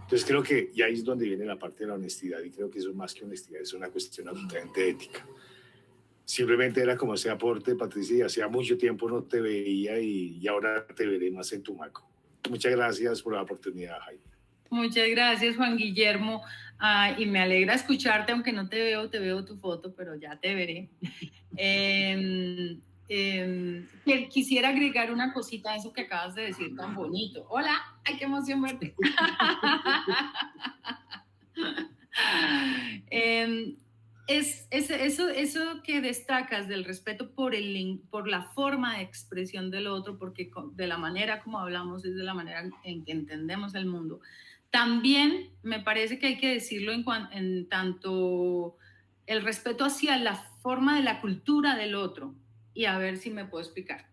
Entonces creo que ya ahí es donde viene la parte de la honestidad y creo que eso es más que honestidad, es una cuestión absolutamente ética. Simplemente era como ese aporte, Patricia, y hacía mucho tiempo no te veía y ahora te veré más en Tumaco. Muchas gracias por la oportunidad, Jaime. Muchas gracias, Juan Guillermo. Y me alegra escucharte, aunque no te veo tu foto, pero ya te veré. Quisiera agregar una cosita a eso que acabas de decir tan bonito. Hola, ay, qué emoción verte. Eso que destacas del respeto por la forma de expresión del otro, porque de la manera como hablamos es de la manera en que entendemos el mundo. También me parece que hay que decirlo en tanto el respeto hacia la forma de la cultura del otro. Y a ver si me puedo explicar.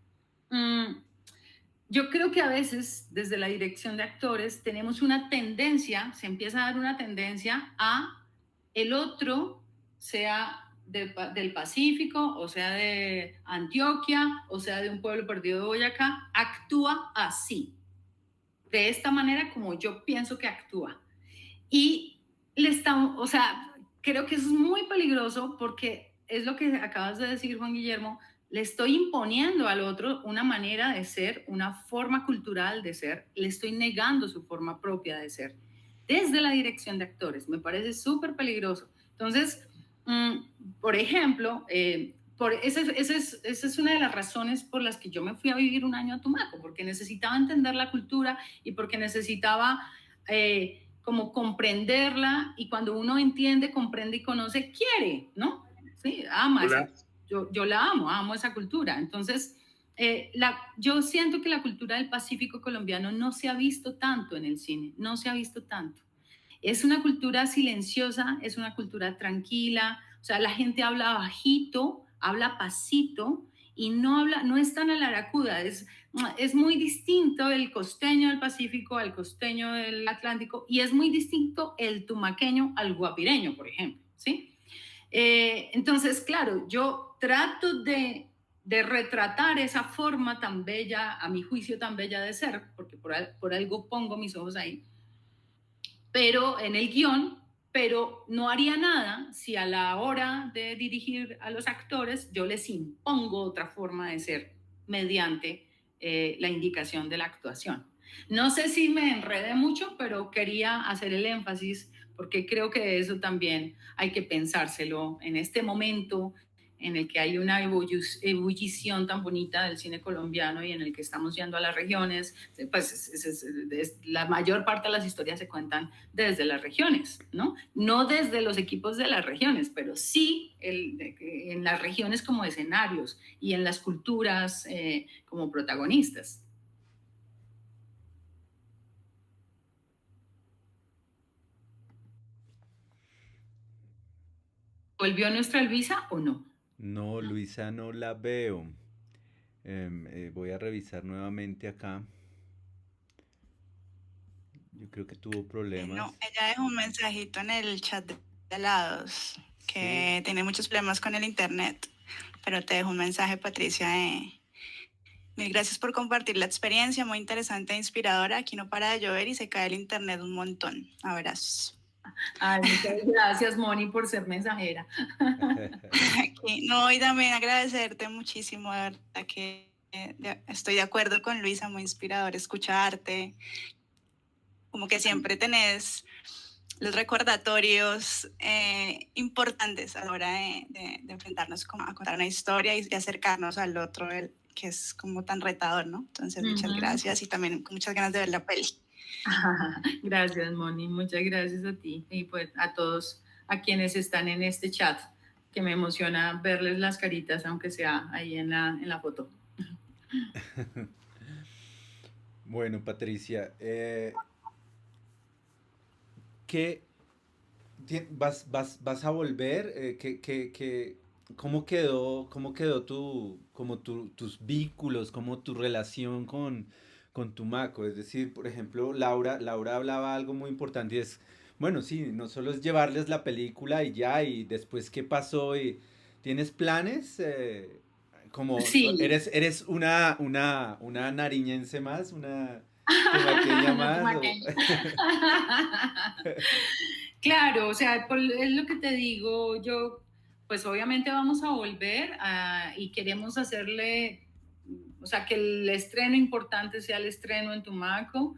yo creo que a veces desde la dirección de actores tenemos una tendencia, se empieza a dar una tendencia a el otro, sea del Pacífico, o sea de Antioquia, o sea de un pueblo perdido de Boyacá, actúa así, de esta manera como yo pienso que actúa. Y o sea, creo que eso es muy peligroso porque es lo que acabas de decir, Juan Guillermo, le estoy imponiendo al otro una manera de ser, una forma cultural de ser, le estoy negando su forma propia de ser. Desde la dirección de actores, me parece súper peligroso. Entonces, por ejemplo, esa es una de las razones por las que yo me fui a vivir un año a Tumaco, porque necesitaba entender la cultura y porque necesitaba como comprenderla, y cuando uno entiende, comprende y conoce, quiere, ¿no? Sí, ama. Yo la amo esa cultura. Entonces, yo siento que la cultura del Pacífico colombiano no se ha visto tanto en el cine, no se ha visto tanto. Es una cultura silenciosa, es una cultura tranquila, o sea, la gente habla bajito, habla pasito y no es tan alaracuda, es muy distinto el costeño del Pacífico al costeño del Atlántico, y es muy distinto el tumaqueño al guapireño, por ejemplo, ¿sí? Entonces, claro, yo trato de retratar esa forma tan bella, a mi juicio tan bella de ser, porque por algo pongo mis ojos ahí, pero en el guión, pero no haría nada si a la hora de dirigir a los actores yo les impongo otra forma de ser mediante la indicación de la actuación. No sé si me enredé mucho, pero quería hacer el énfasis porque creo que eso también hay que pensárselo en este momento en el que hay una ebullición tan bonita del cine colombiano y en el que estamos yendo a las regiones. Pues la mayor parte de las historias se cuentan desde las regiones, ¿no? No desde los equipos de las regiones, pero sí en las regiones como escenarios y en las culturas como protagonistas. ¿Volvió nuestra Luisa o no? No, Luisa, no la veo. Voy a revisar nuevamente acá. Yo creo que tuvo problemas. No, ella dejó un mensajito en el chat de lados que Sí. tiene muchos problemas con el internet, pero te dejo un mensaje, Patricia, mil gracias por compartir la experiencia, muy interesante e inspiradora. Aquí no para de llover y se cae el internet un montón. Abrazos. Ay, muchas gracias, Moni, por ser mensajera. No, y también agradecerte muchísimo, de verdad que estoy de acuerdo con Luisa, muy inspirador escucharte. Como que siempre tenés los recordatorios importantes a la hora de enfrentarnos a contar una historia y acercarnos al otro, que es como tan retador, ¿no? Entonces, muchas gracias y también con muchas ganas de ver la peli. Gracias, Moni, muchas gracias a ti y pues a todos a quienes están en este chat, que me emociona verles las caritas, aunque sea ahí en la foto. Bueno, Patricia, ¿qué vas a volver? ¿Cómo quedó tus vínculos, cómo tu relación con Tumaco? Es decir, por ejemplo, Laura hablaba algo muy importante y es, bueno, sí, no solo es llevarles la película y ya, y después qué pasó, y ¿tienes planes? Como Sí. eres una nariñense más, una tumaqueña más. Claro, o sea, es lo que te digo, yo, pues obviamente vamos a volver y queremos hacerle, o sea, que el estreno importante sea el estreno en Tumaco,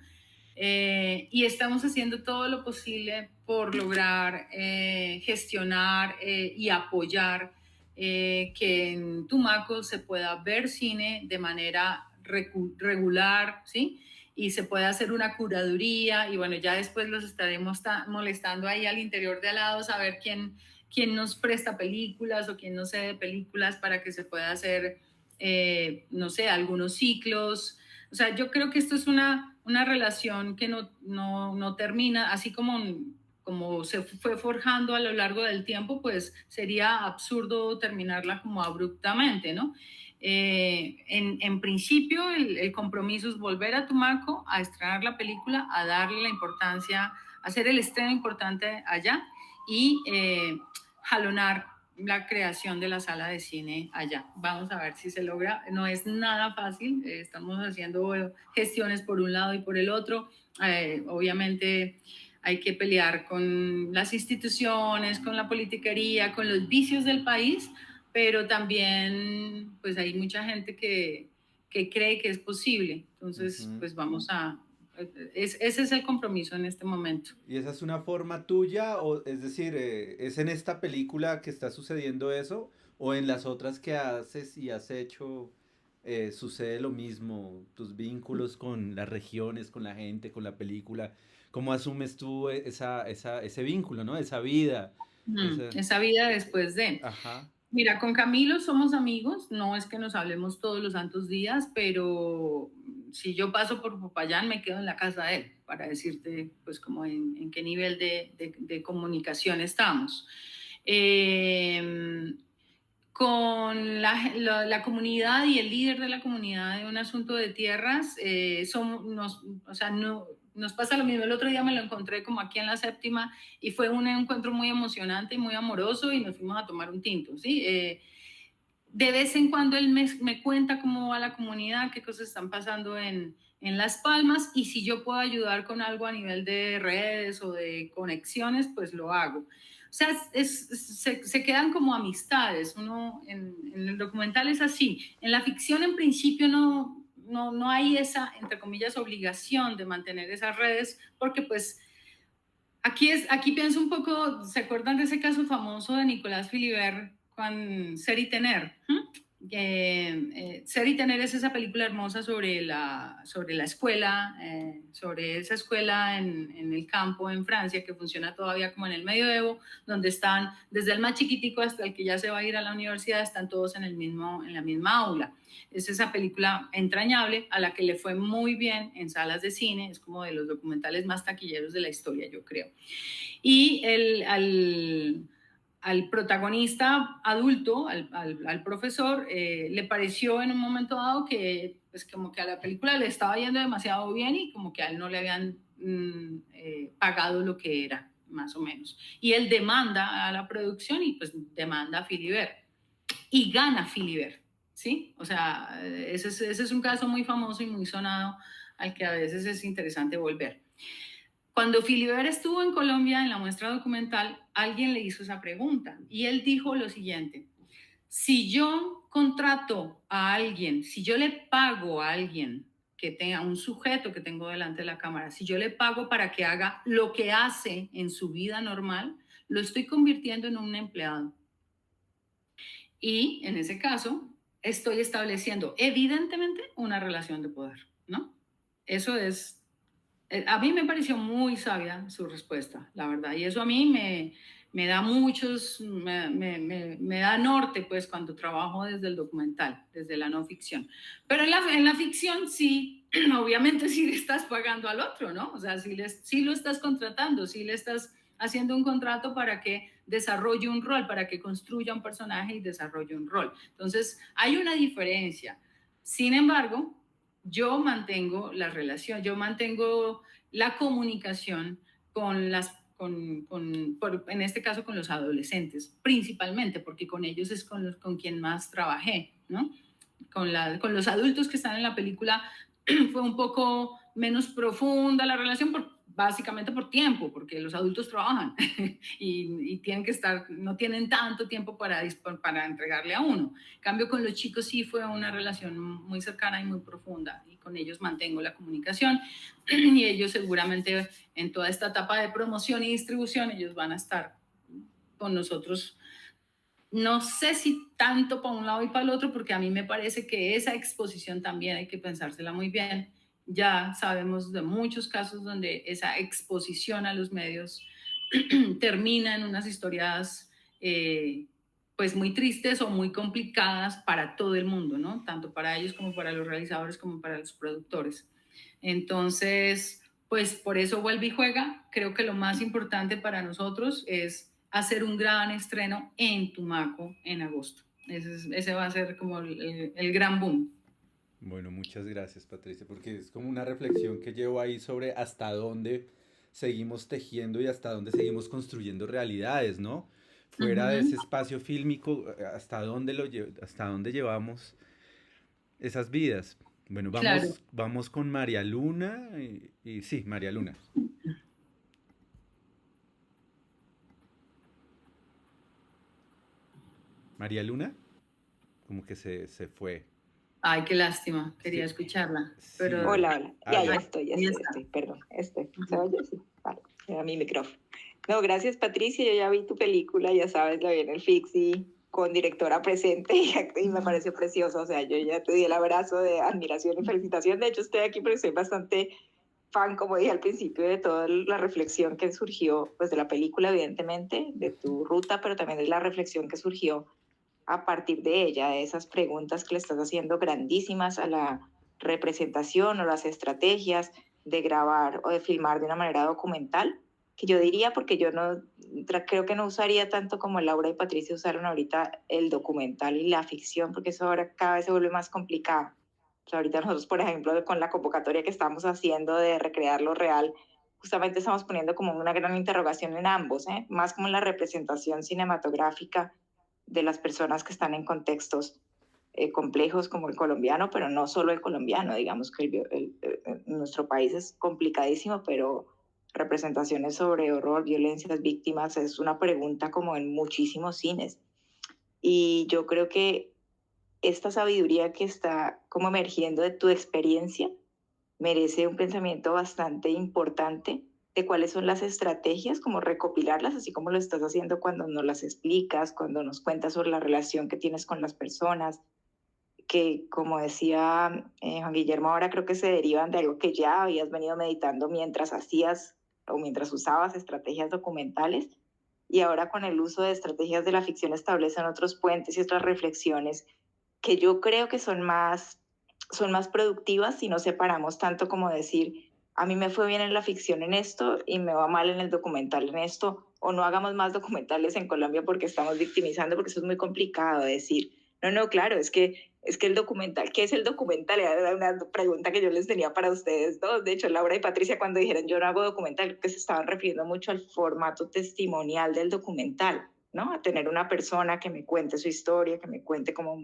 y estamos haciendo todo lo posible por lograr gestionar y apoyar que en Tumaco se pueda ver cine de manera regular, ¿sí? Y se puede hacer una curaduría, y bueno, ya después los estaremos molestando ahí al interior de al lado, saber quién nos presta películas o quién nos cede películas para que se pueda hacer, no sé, algunos ciclos. O sea, yo creo que esto es una relación que no termina, así como se fue forjando a lo largo del tiempo, pues sería absurdo terminarla como abruptamente, ¿no? En principio, el compromiso es volver a Tumaco, a estrenar la película, a darle la importancia, a hacer el estreno importante allá y jalonar la creación de la sala de cine allá. Vamos a ver si se logra. No es nada fácil, estamos haciendo gestiones por un lado y por el otro. Obviamente hay que pelear con las instituciones, con la politiquería, con los vicios del país, pero también pues hay mucha gente que cree que es posible. Entonces, pues vamos a... ese es el compromiso en este momento. ¿Y esa es una forma tuya? O, es decir, ¿es en esta película que está sucediendo eso? ¿O en las otras que haces y has hecho sucede lo mismo? Tus vínculos con las regiones, con la gente, con la película. ¿Cómo asumes tú ese vínculo, ¿no? Esa vida. Esa vida después de... Ajá. Mira, con Camilo somos amigos, no es que nos hablemos todos los santos días, pero si yo paso por Popayán me quedo en la casa de él, para decirte pues como en qué nivel de comunicación estamos. Con la comunidad y el líder de la comunidad de un asunto de tierras, nos pasa lo mismo. El otro día me lo encontré como aquí en la Séptima y fue un encuentro muy emocionante y muy amoroso y nos fuimos a tomar un tinto, ¿sí? De vez en cuando él me cuenta cómo va la comunidad, qué cosas están pasando en Las Palmas y si yo puedo ayudar con algo a nivel de redes o de conexiones, pues lo hago. O sea, se quedan como amistades. Uno en el documental es así. En la ficción, en principio, no hay esa, entre comillas, obligación de mantener esas redes, porque pues aquí pienso un poco, ¿se acuerdan de ese caso famoso de Nicolás Philibert con Ser y Tener? Ser y Tener es esa película hermosa sobre la escuela, sobre esa escuela en el campo en Francia que funciona todavía como en el medioevo, donde están desde el más chiquitico hasta el que ya se va a ir a la universidad, están todos en la misma aula. Es esa película entrañable a la que le fue muy bien en salas de cine, es como de los documentales más taquilleros de la historia, yo creo. Y al protagonista adulto, al profesor, le pareció en un momento dado que pues como que a la película le estaba yendo demasiado bien y como que a él no le habían pagado lo que era, más o menos. Y él demanda a la producción y pues demanda a Philibert. Y gana Philibert, ¿sí? O sea, ese es un caso muy famoso y muy sonado al que a veces es interesante volver. Cuando Philibert estuvo en Colombia en la muestra documental, alguien le hizo esa pregunta y él dijo lo siguiente: si yo contrato a alguien, si yo le pago a alguien que tenga un sujeto que tengo delante de la cámara, si yo le pago para que haga lo que hace en su vida normal, lo estoy convirtiendo en un empleado. Y en ese caso, estoy estableciendo evidentemente una relación de poder, ¿no? Eso es... A mí me pareció muy sabia su respuesta, la verdad, y eso a mí me da me da norte, pues, cuando trabajo desde el documental, desde la no ficción. Pero en la ficción sí, obviamente sí le estás pagando al otro, ¿no? O sea, sí lo estás contratando, sí le estás haciendo un contrato para que desarrolle un rol, para que construya un personaje y desarrolle un rol. Entonces, hay una diferencia. Sin embargo, yo mantengo la relación, yo mantengo la comunicación en este caso con los adolescentes, principalmente, porque con ellos es con quien más trabajé, ¿no? Con los adultos que están en la película fue un poco menos profunda la relación, básicamente por tiempo, porque los adultos trabajan y tienen que no tienen tanto tiempo para entregarle a uno. En cambio, con los chicos sí fue una relación muy cercana y muy profunda, y con ellos mantengo la comunicación, y ellos seguramente en toda esta etapa de promoción y distribución, ellos van a estar con nosotros. No sé si tanto para un lado y para el otro, porque a mí me parece que esa exposición también hay que pensársela muy bien. Ya sabemos de muchos casos donde esa exposición a los medios termina en unas historias pues muy tristes o muy complicadas para todo el mundo, ¿no? Tanto para ellos como para los realizadores como para los productores. Entonces, pues por eso Vuelve y Juega. Creo que lo más importante para nosotros es hacer un gran estreno en Tumaco en agosto. Ese va a ser como el gran boom. Bueno, muchas gracias, Patricia, porque es como una reflexión que llevo ahí sobre hasta dónde seguimos tejiendo y hasta dónde seguimos construyendo realidades, ¿no? Fuera de ese espacio fílmico, hasta dónde llevamos esas vidas. Bueno, Claro. vamos con María Luna y sí, María Luna. María Luna, como que se fue. Ay, qué lástima, quería escucharla. Pero... Hola, hola. Ah, Ya estoy, perdón. ¿Se oye? Sí, vale, era mi micrófono. No, gracias Patricia, yo ya vi tu película, ya sabes, la vi en el Fixi, con directora presente y me pareció precioso, o sea, yo ya te di el abrazo de admiración y felicitación, de hecho estoy aquí porque soy bastante fan, como dije al principio, de toda la reflexión que surgió, pues de la película evidentemente, de tu ruta, pero también de la reflexión que surgió a partir de ella, de esas preguntas que le estás haciendo grandísimas a la representación o las estrategias de grabar o de filmar de una manera documental, que yo diría, porque yo no creo que no usaría tanto como Laura y Patricia usaron ahorita el documental y la ficción, porque eso ahora cada vez se vuelve más complicado. O sea, ahorita nosotros, por ejemplo, con la convocatoria que estamos haciendo de recrear lo real, justamente estamos poniendo como una gran interrogación en ambos, más como en la representación cinematográfica de las personas que están en contextos complejos como el colombiano, pero no solo el colombiano, digamos que nuestro país es complicadísimo, pero representaciones sobre horror, violencias, víctimas, es una pregunta como en muchísimos cines. Y yo creo que esta sabiduría que está como emergiendo de tu experiencia merece un pensamiento bastante importante de cuáles son las estrategias, como recopilarlas, así como lo estás haciendo cuando nos las explicas, cuando nos cuentas sobre la relación que tienes con las personas, que como decía Juan Guillermo, ahora creo que se derivan de algo que ya habías venido meditando mientras hacías o mientras usabas estrategias documentales, y ahora con el uso de estrategias de la ficción establecen otros puentes y otras reflexiones que yo creo que son más productivas si no separamos tanto como decir, a mí me fue bien en la ficción en esto y me va mal en el documental en esto, o no hagamos más documentales en Colombia porque estamos victimizando, porque eso es muy complicado de decir. No, claro, es que el documental, ¿qué es el documental? Era una pregunta que yo les tenía para ustedes dos. De hecho, Laura y Patricia, cuando dijeron yo no hago documental, que se estaban refiriendo mucho al formato testimonial del documental, ¿no? A tener una persona que me cuente su historia, que me cuente cómo,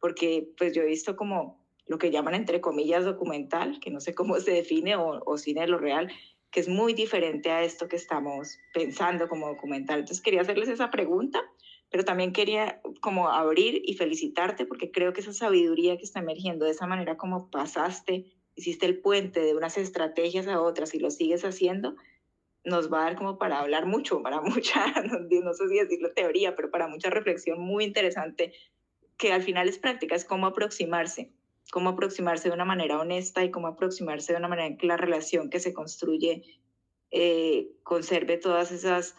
porque pues yo he visto como lo que llaman entre comillas documental, que no sé cómo se define, o cine de lo real, que es muy diferente a esto que estamos pensando como documental. Entonces quería hacerles esa pregunta, pero también quería como abrir y felicitarte porque creo que esa sabiduría que está emergiendo de esa manera como pasaste, hiciste el puente de unas estrategias a otras y lo sigues haciendo, nos va a dar como para hablar mucho, para mucha, no sé si decirlo teoría, pero para mucha reflexión muy interesante, que al final es práctica, es cómo aproximarse de una manera honesta y cómo aproximarse de una manera en que la relación que se construye conserve todas esas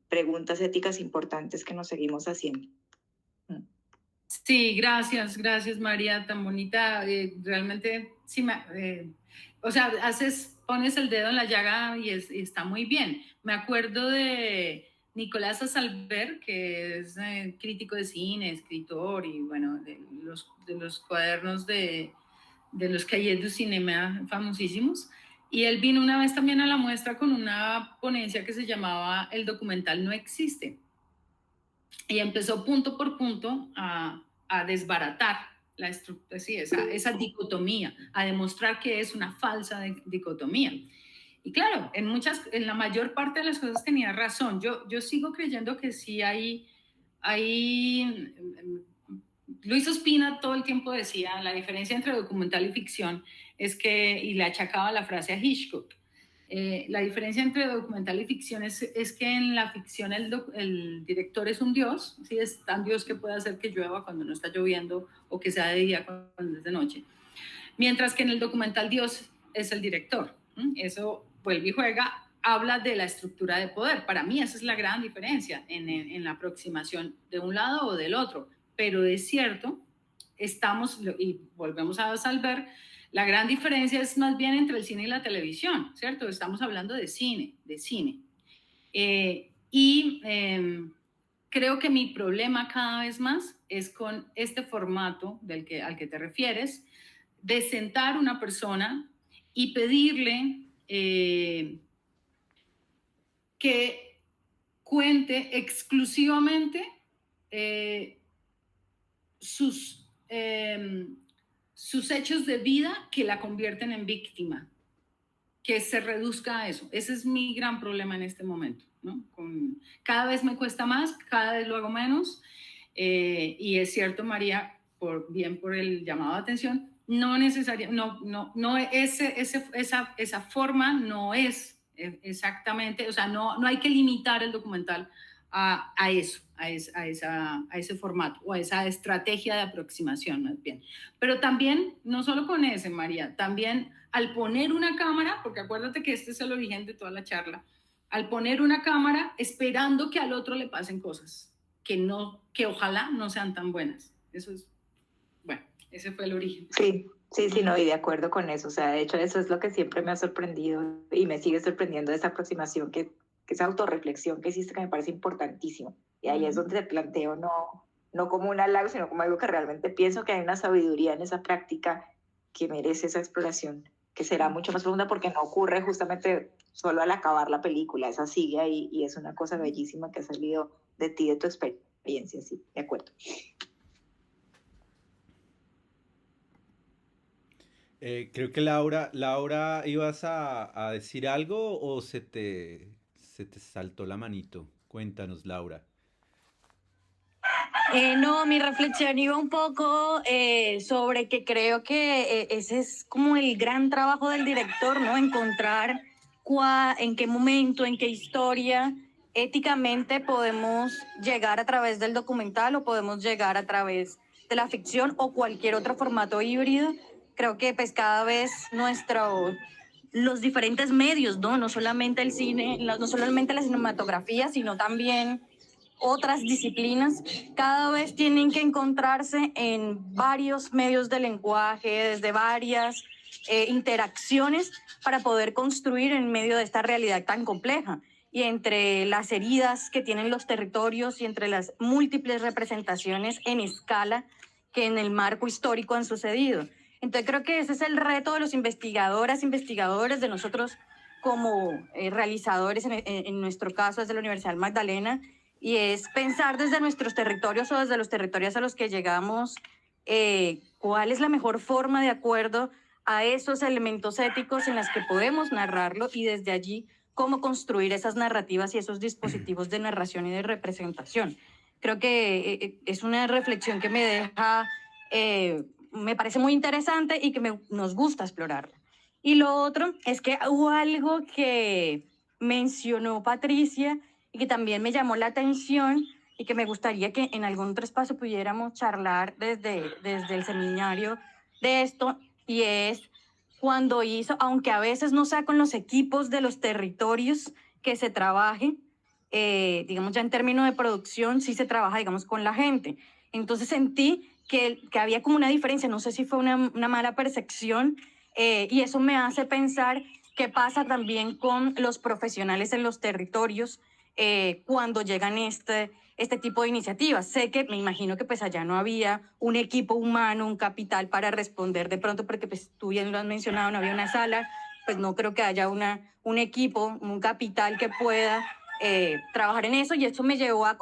preguntas éticas importantes que nos seguimos haciendo. Sí, gracias María, tan bonita. Realmente, sí, o sea, pones el dedo en la llaga y está muy bien. Me acuerdo de Nicolás Salver, que es crítico de cine, escritor y bueno, de los cuadernos de los Cahiers du Cinéma famosísimos. Y él vino una vez también a la muestra con una ponencia que se llamaba El documental no existe. Y empezó punto por punto a desbaratar la estructura, sí, esa dicotomía, a demostrar que es una falsa dicotomía. Y claro, en la mayor parte de las cosas tenía razón. Yo sigo creyendo que sí hay Luis Ospina todo el tiempo decía, la diferencia entre documental y ficción es que, y le achacaba la frase a Hitchcock, la diferencia entre documental y ficción es que en la ficción el director es un dios, ¿sí? Es tan dios que puede hacer que llueva cuando no está lloviendo o que sea de día cuando es de noche. Mientras que en el documental Dios es el director. Eso vuelve y juega, habla de la estructura de poder. Para mí esa es la gran diferencia en la aproximación de un lado o del otro. Pero es cierto, y volvemos a Salver, la gran diferencia es más bien entre el cine y la televisión, ¿cierto? Estamos hablando de cine. creo que mi problema cada vez más es con este formato al que te refieres, de sentar una persona y pedirle que cuente exclusivamente sus hechos de vida que la convierten en víctima, que se reduzca a eso. Ese es mi gran problema en este momento, ¿no? Cada vez me cuesta más, cada vez lo hago menos, y es cierto, María, por el llamado de atención, no esa forma no es exactamente, o sea, no hay que limitar el documental a ese formato o a esa estrategia de aproximación, más bien. Pero también, no solo con ese, María, también al poner una cámara, porque acuérdate que este es el origen de toda la charla, al poner una cámara esperando que al otro le pasen cosas que ojalá no sean tan buenas. Eso es, bueno, ese fue el origen. Sí, no, y de acuerdo con eso. O sea, de hecho, eso es lo que siempre me ha sorprendido y me sigue sorprendiendo de esa aproximación, que esa autorreflexión que hiciste, que me parece importantísimo. Y ahí es donde te planteo, no como un halago, sino como algo que realmente pienso que hay una sabiduría en esa práctica que merece esa exploración, que será mucho más profunda porque no ocurre justamente solo al acabar la película. Esa sigue ahí y es una cosa bellísima que ha salido de ti, de tu experiencia. Sí, de acuerdo. Creo que Laura, ¿ibas a decir algo o se te saltó la manito? Cuéntanos, Laura. No, mi reflexión iba un poco sobre que creo que ese es como el gran trabajo del director, ¿no? Encontrar en qué momento, en qué historia éticamente podemos llegar a través del documental o podemos llegar a través de la ficción o cualquier otro formato híbrido. Creo que pues cada vez los diferentes medios, ¿no? No solamente el cine, no solamente la cinematografía, sino también otras disciplinas, cada vez tienen que encontrarse en varios medios de lenguaje, desde varias interacciones para poder construir en medio de esta realidad tan compleja. Y entre las heridas que tienen los territorios y entre las múltiples representaciones en escala que en el marco histórico han sucedido. Entonces creo que ese es el reto de los investigadores, de nosotros como realizadores, en nuestro caso desde la Universidad Magdalena, y es pensar desde nuestros territorios o desde los territorios a los que llegamos, cuál es la mejor forma de acuerdo a esos elementos éticos en los que podemos narrarlo y desde allí cómo construir esas narrativas y esos dispositivos de narración y de representación. Creo que es una reflexión que me deja, me parece muy interesante y que nos gusta explorarla. Y lo otro es que hubo algo que mencionó Patricia y que también me llamó la atención y que me gustaría que en algún otro espacio pudiéramos charlar desde el seminario de esto, y es cuando hizo, aunque a veces no sea con los equipos de los territorios que se trabaje, digamos ya en términos de producción, sí se trabaja, digamos, con la gente. Entonces sentí que había como una diferencia, no sé si fue una mala percepción, y eso me hace pensar qué pasa también con los profesionales en los territorios cuando llegan este tipo de iniciativas. Sé que, me imagino que pues allá no había un equipo humano, un capital para responder de pronto, porque pues tú bien lo has mencionado, no había una sala, pues no creo que haya un equipo, un capital que pueda trabajar en eso, y eso me llevó a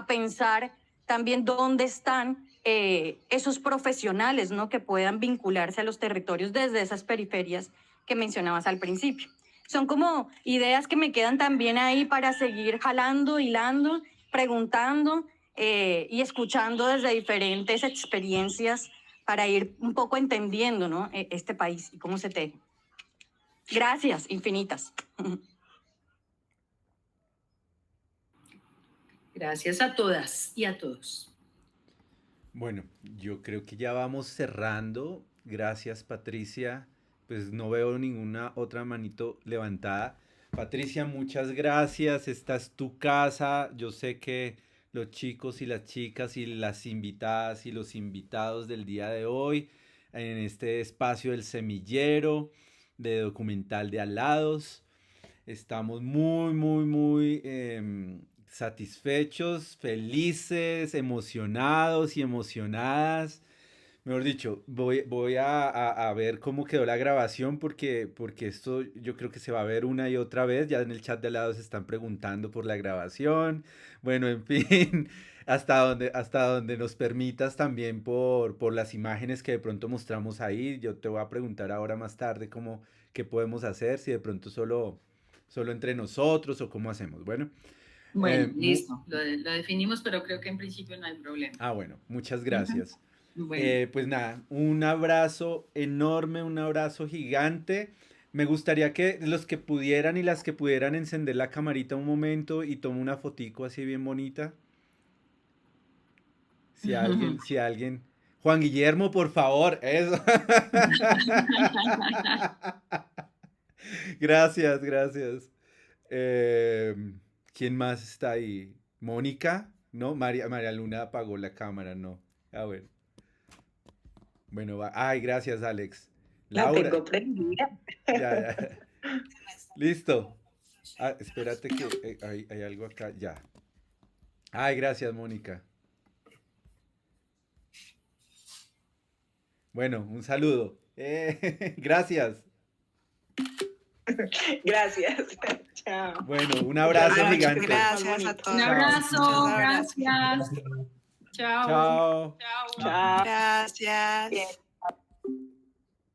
pensar también dónde están esos profesionales, ¿no? Que puedan vincularse a los territorios desde esas periferias que mencionabas al principio. Son como ideas que me quedan también ahí para seguir jalando, hilando, preguntando y escuchando desde diferentes experiencias para ir un poco entendiendo, ¿no? Este país y cómo se teje. Gracias, infinitas. Gracias a todas y a todos. Bueno, yo creo que ya vamos cerrando. Gracias, Patricia. Pues no veo ninguna otra manito levantada. Patricia, muchas gracias. Esta es tu casa. Yo sé que los chicos y las chicas y las invitadas y los invitados del día de hoy en este espacio del semillero de documental de Alados, estamos muy satisfechos, felices, emocionados y emocionadas. Mejor dicho, voy a ver cómo quedó la grabación porque esto yo creo que se va a ver una y otra vez. Ya en el chat de al lado se están preguntando por la grabación. Bueno, en fin, hasta donde nos permitas también por las imágenes que de pronto mostramos ahí. Yo te voy a preguntar ahora más tarde qué podemos hacer, si de pronto solo entre nosotros o cómo hacemos. Bueno, Bueno, listo. Lo definimos, pero creo que en principio no hay problema. bueno, muchas gracias. Bueno. Pues nada, un abrazo enorme, un abrazo gigante. Me gustaría que los que pudieran y las que pudieran encender la camarita un momento y tomar una fotico así bien bonita. Si alguien. Juan Guillermo, por favor, eso. Gracias. ¿Quién más está ahí? ¿Mónica? ¿No? María Luna apagó la cámara, no. Ver. Bueno, ay, gracias, Alex. Laura. La tengo prendida. Ya. Listo. Espérate que hay algo acá. Ya. Ay, gracias, Mónica. Bueno, un saludo. Gracias. Gracias. Chao. Bueno, un abrazo gigante. Gracias a todos. Un abrazo, gracias. Chao. Chao. Chao. Gracias. Bien.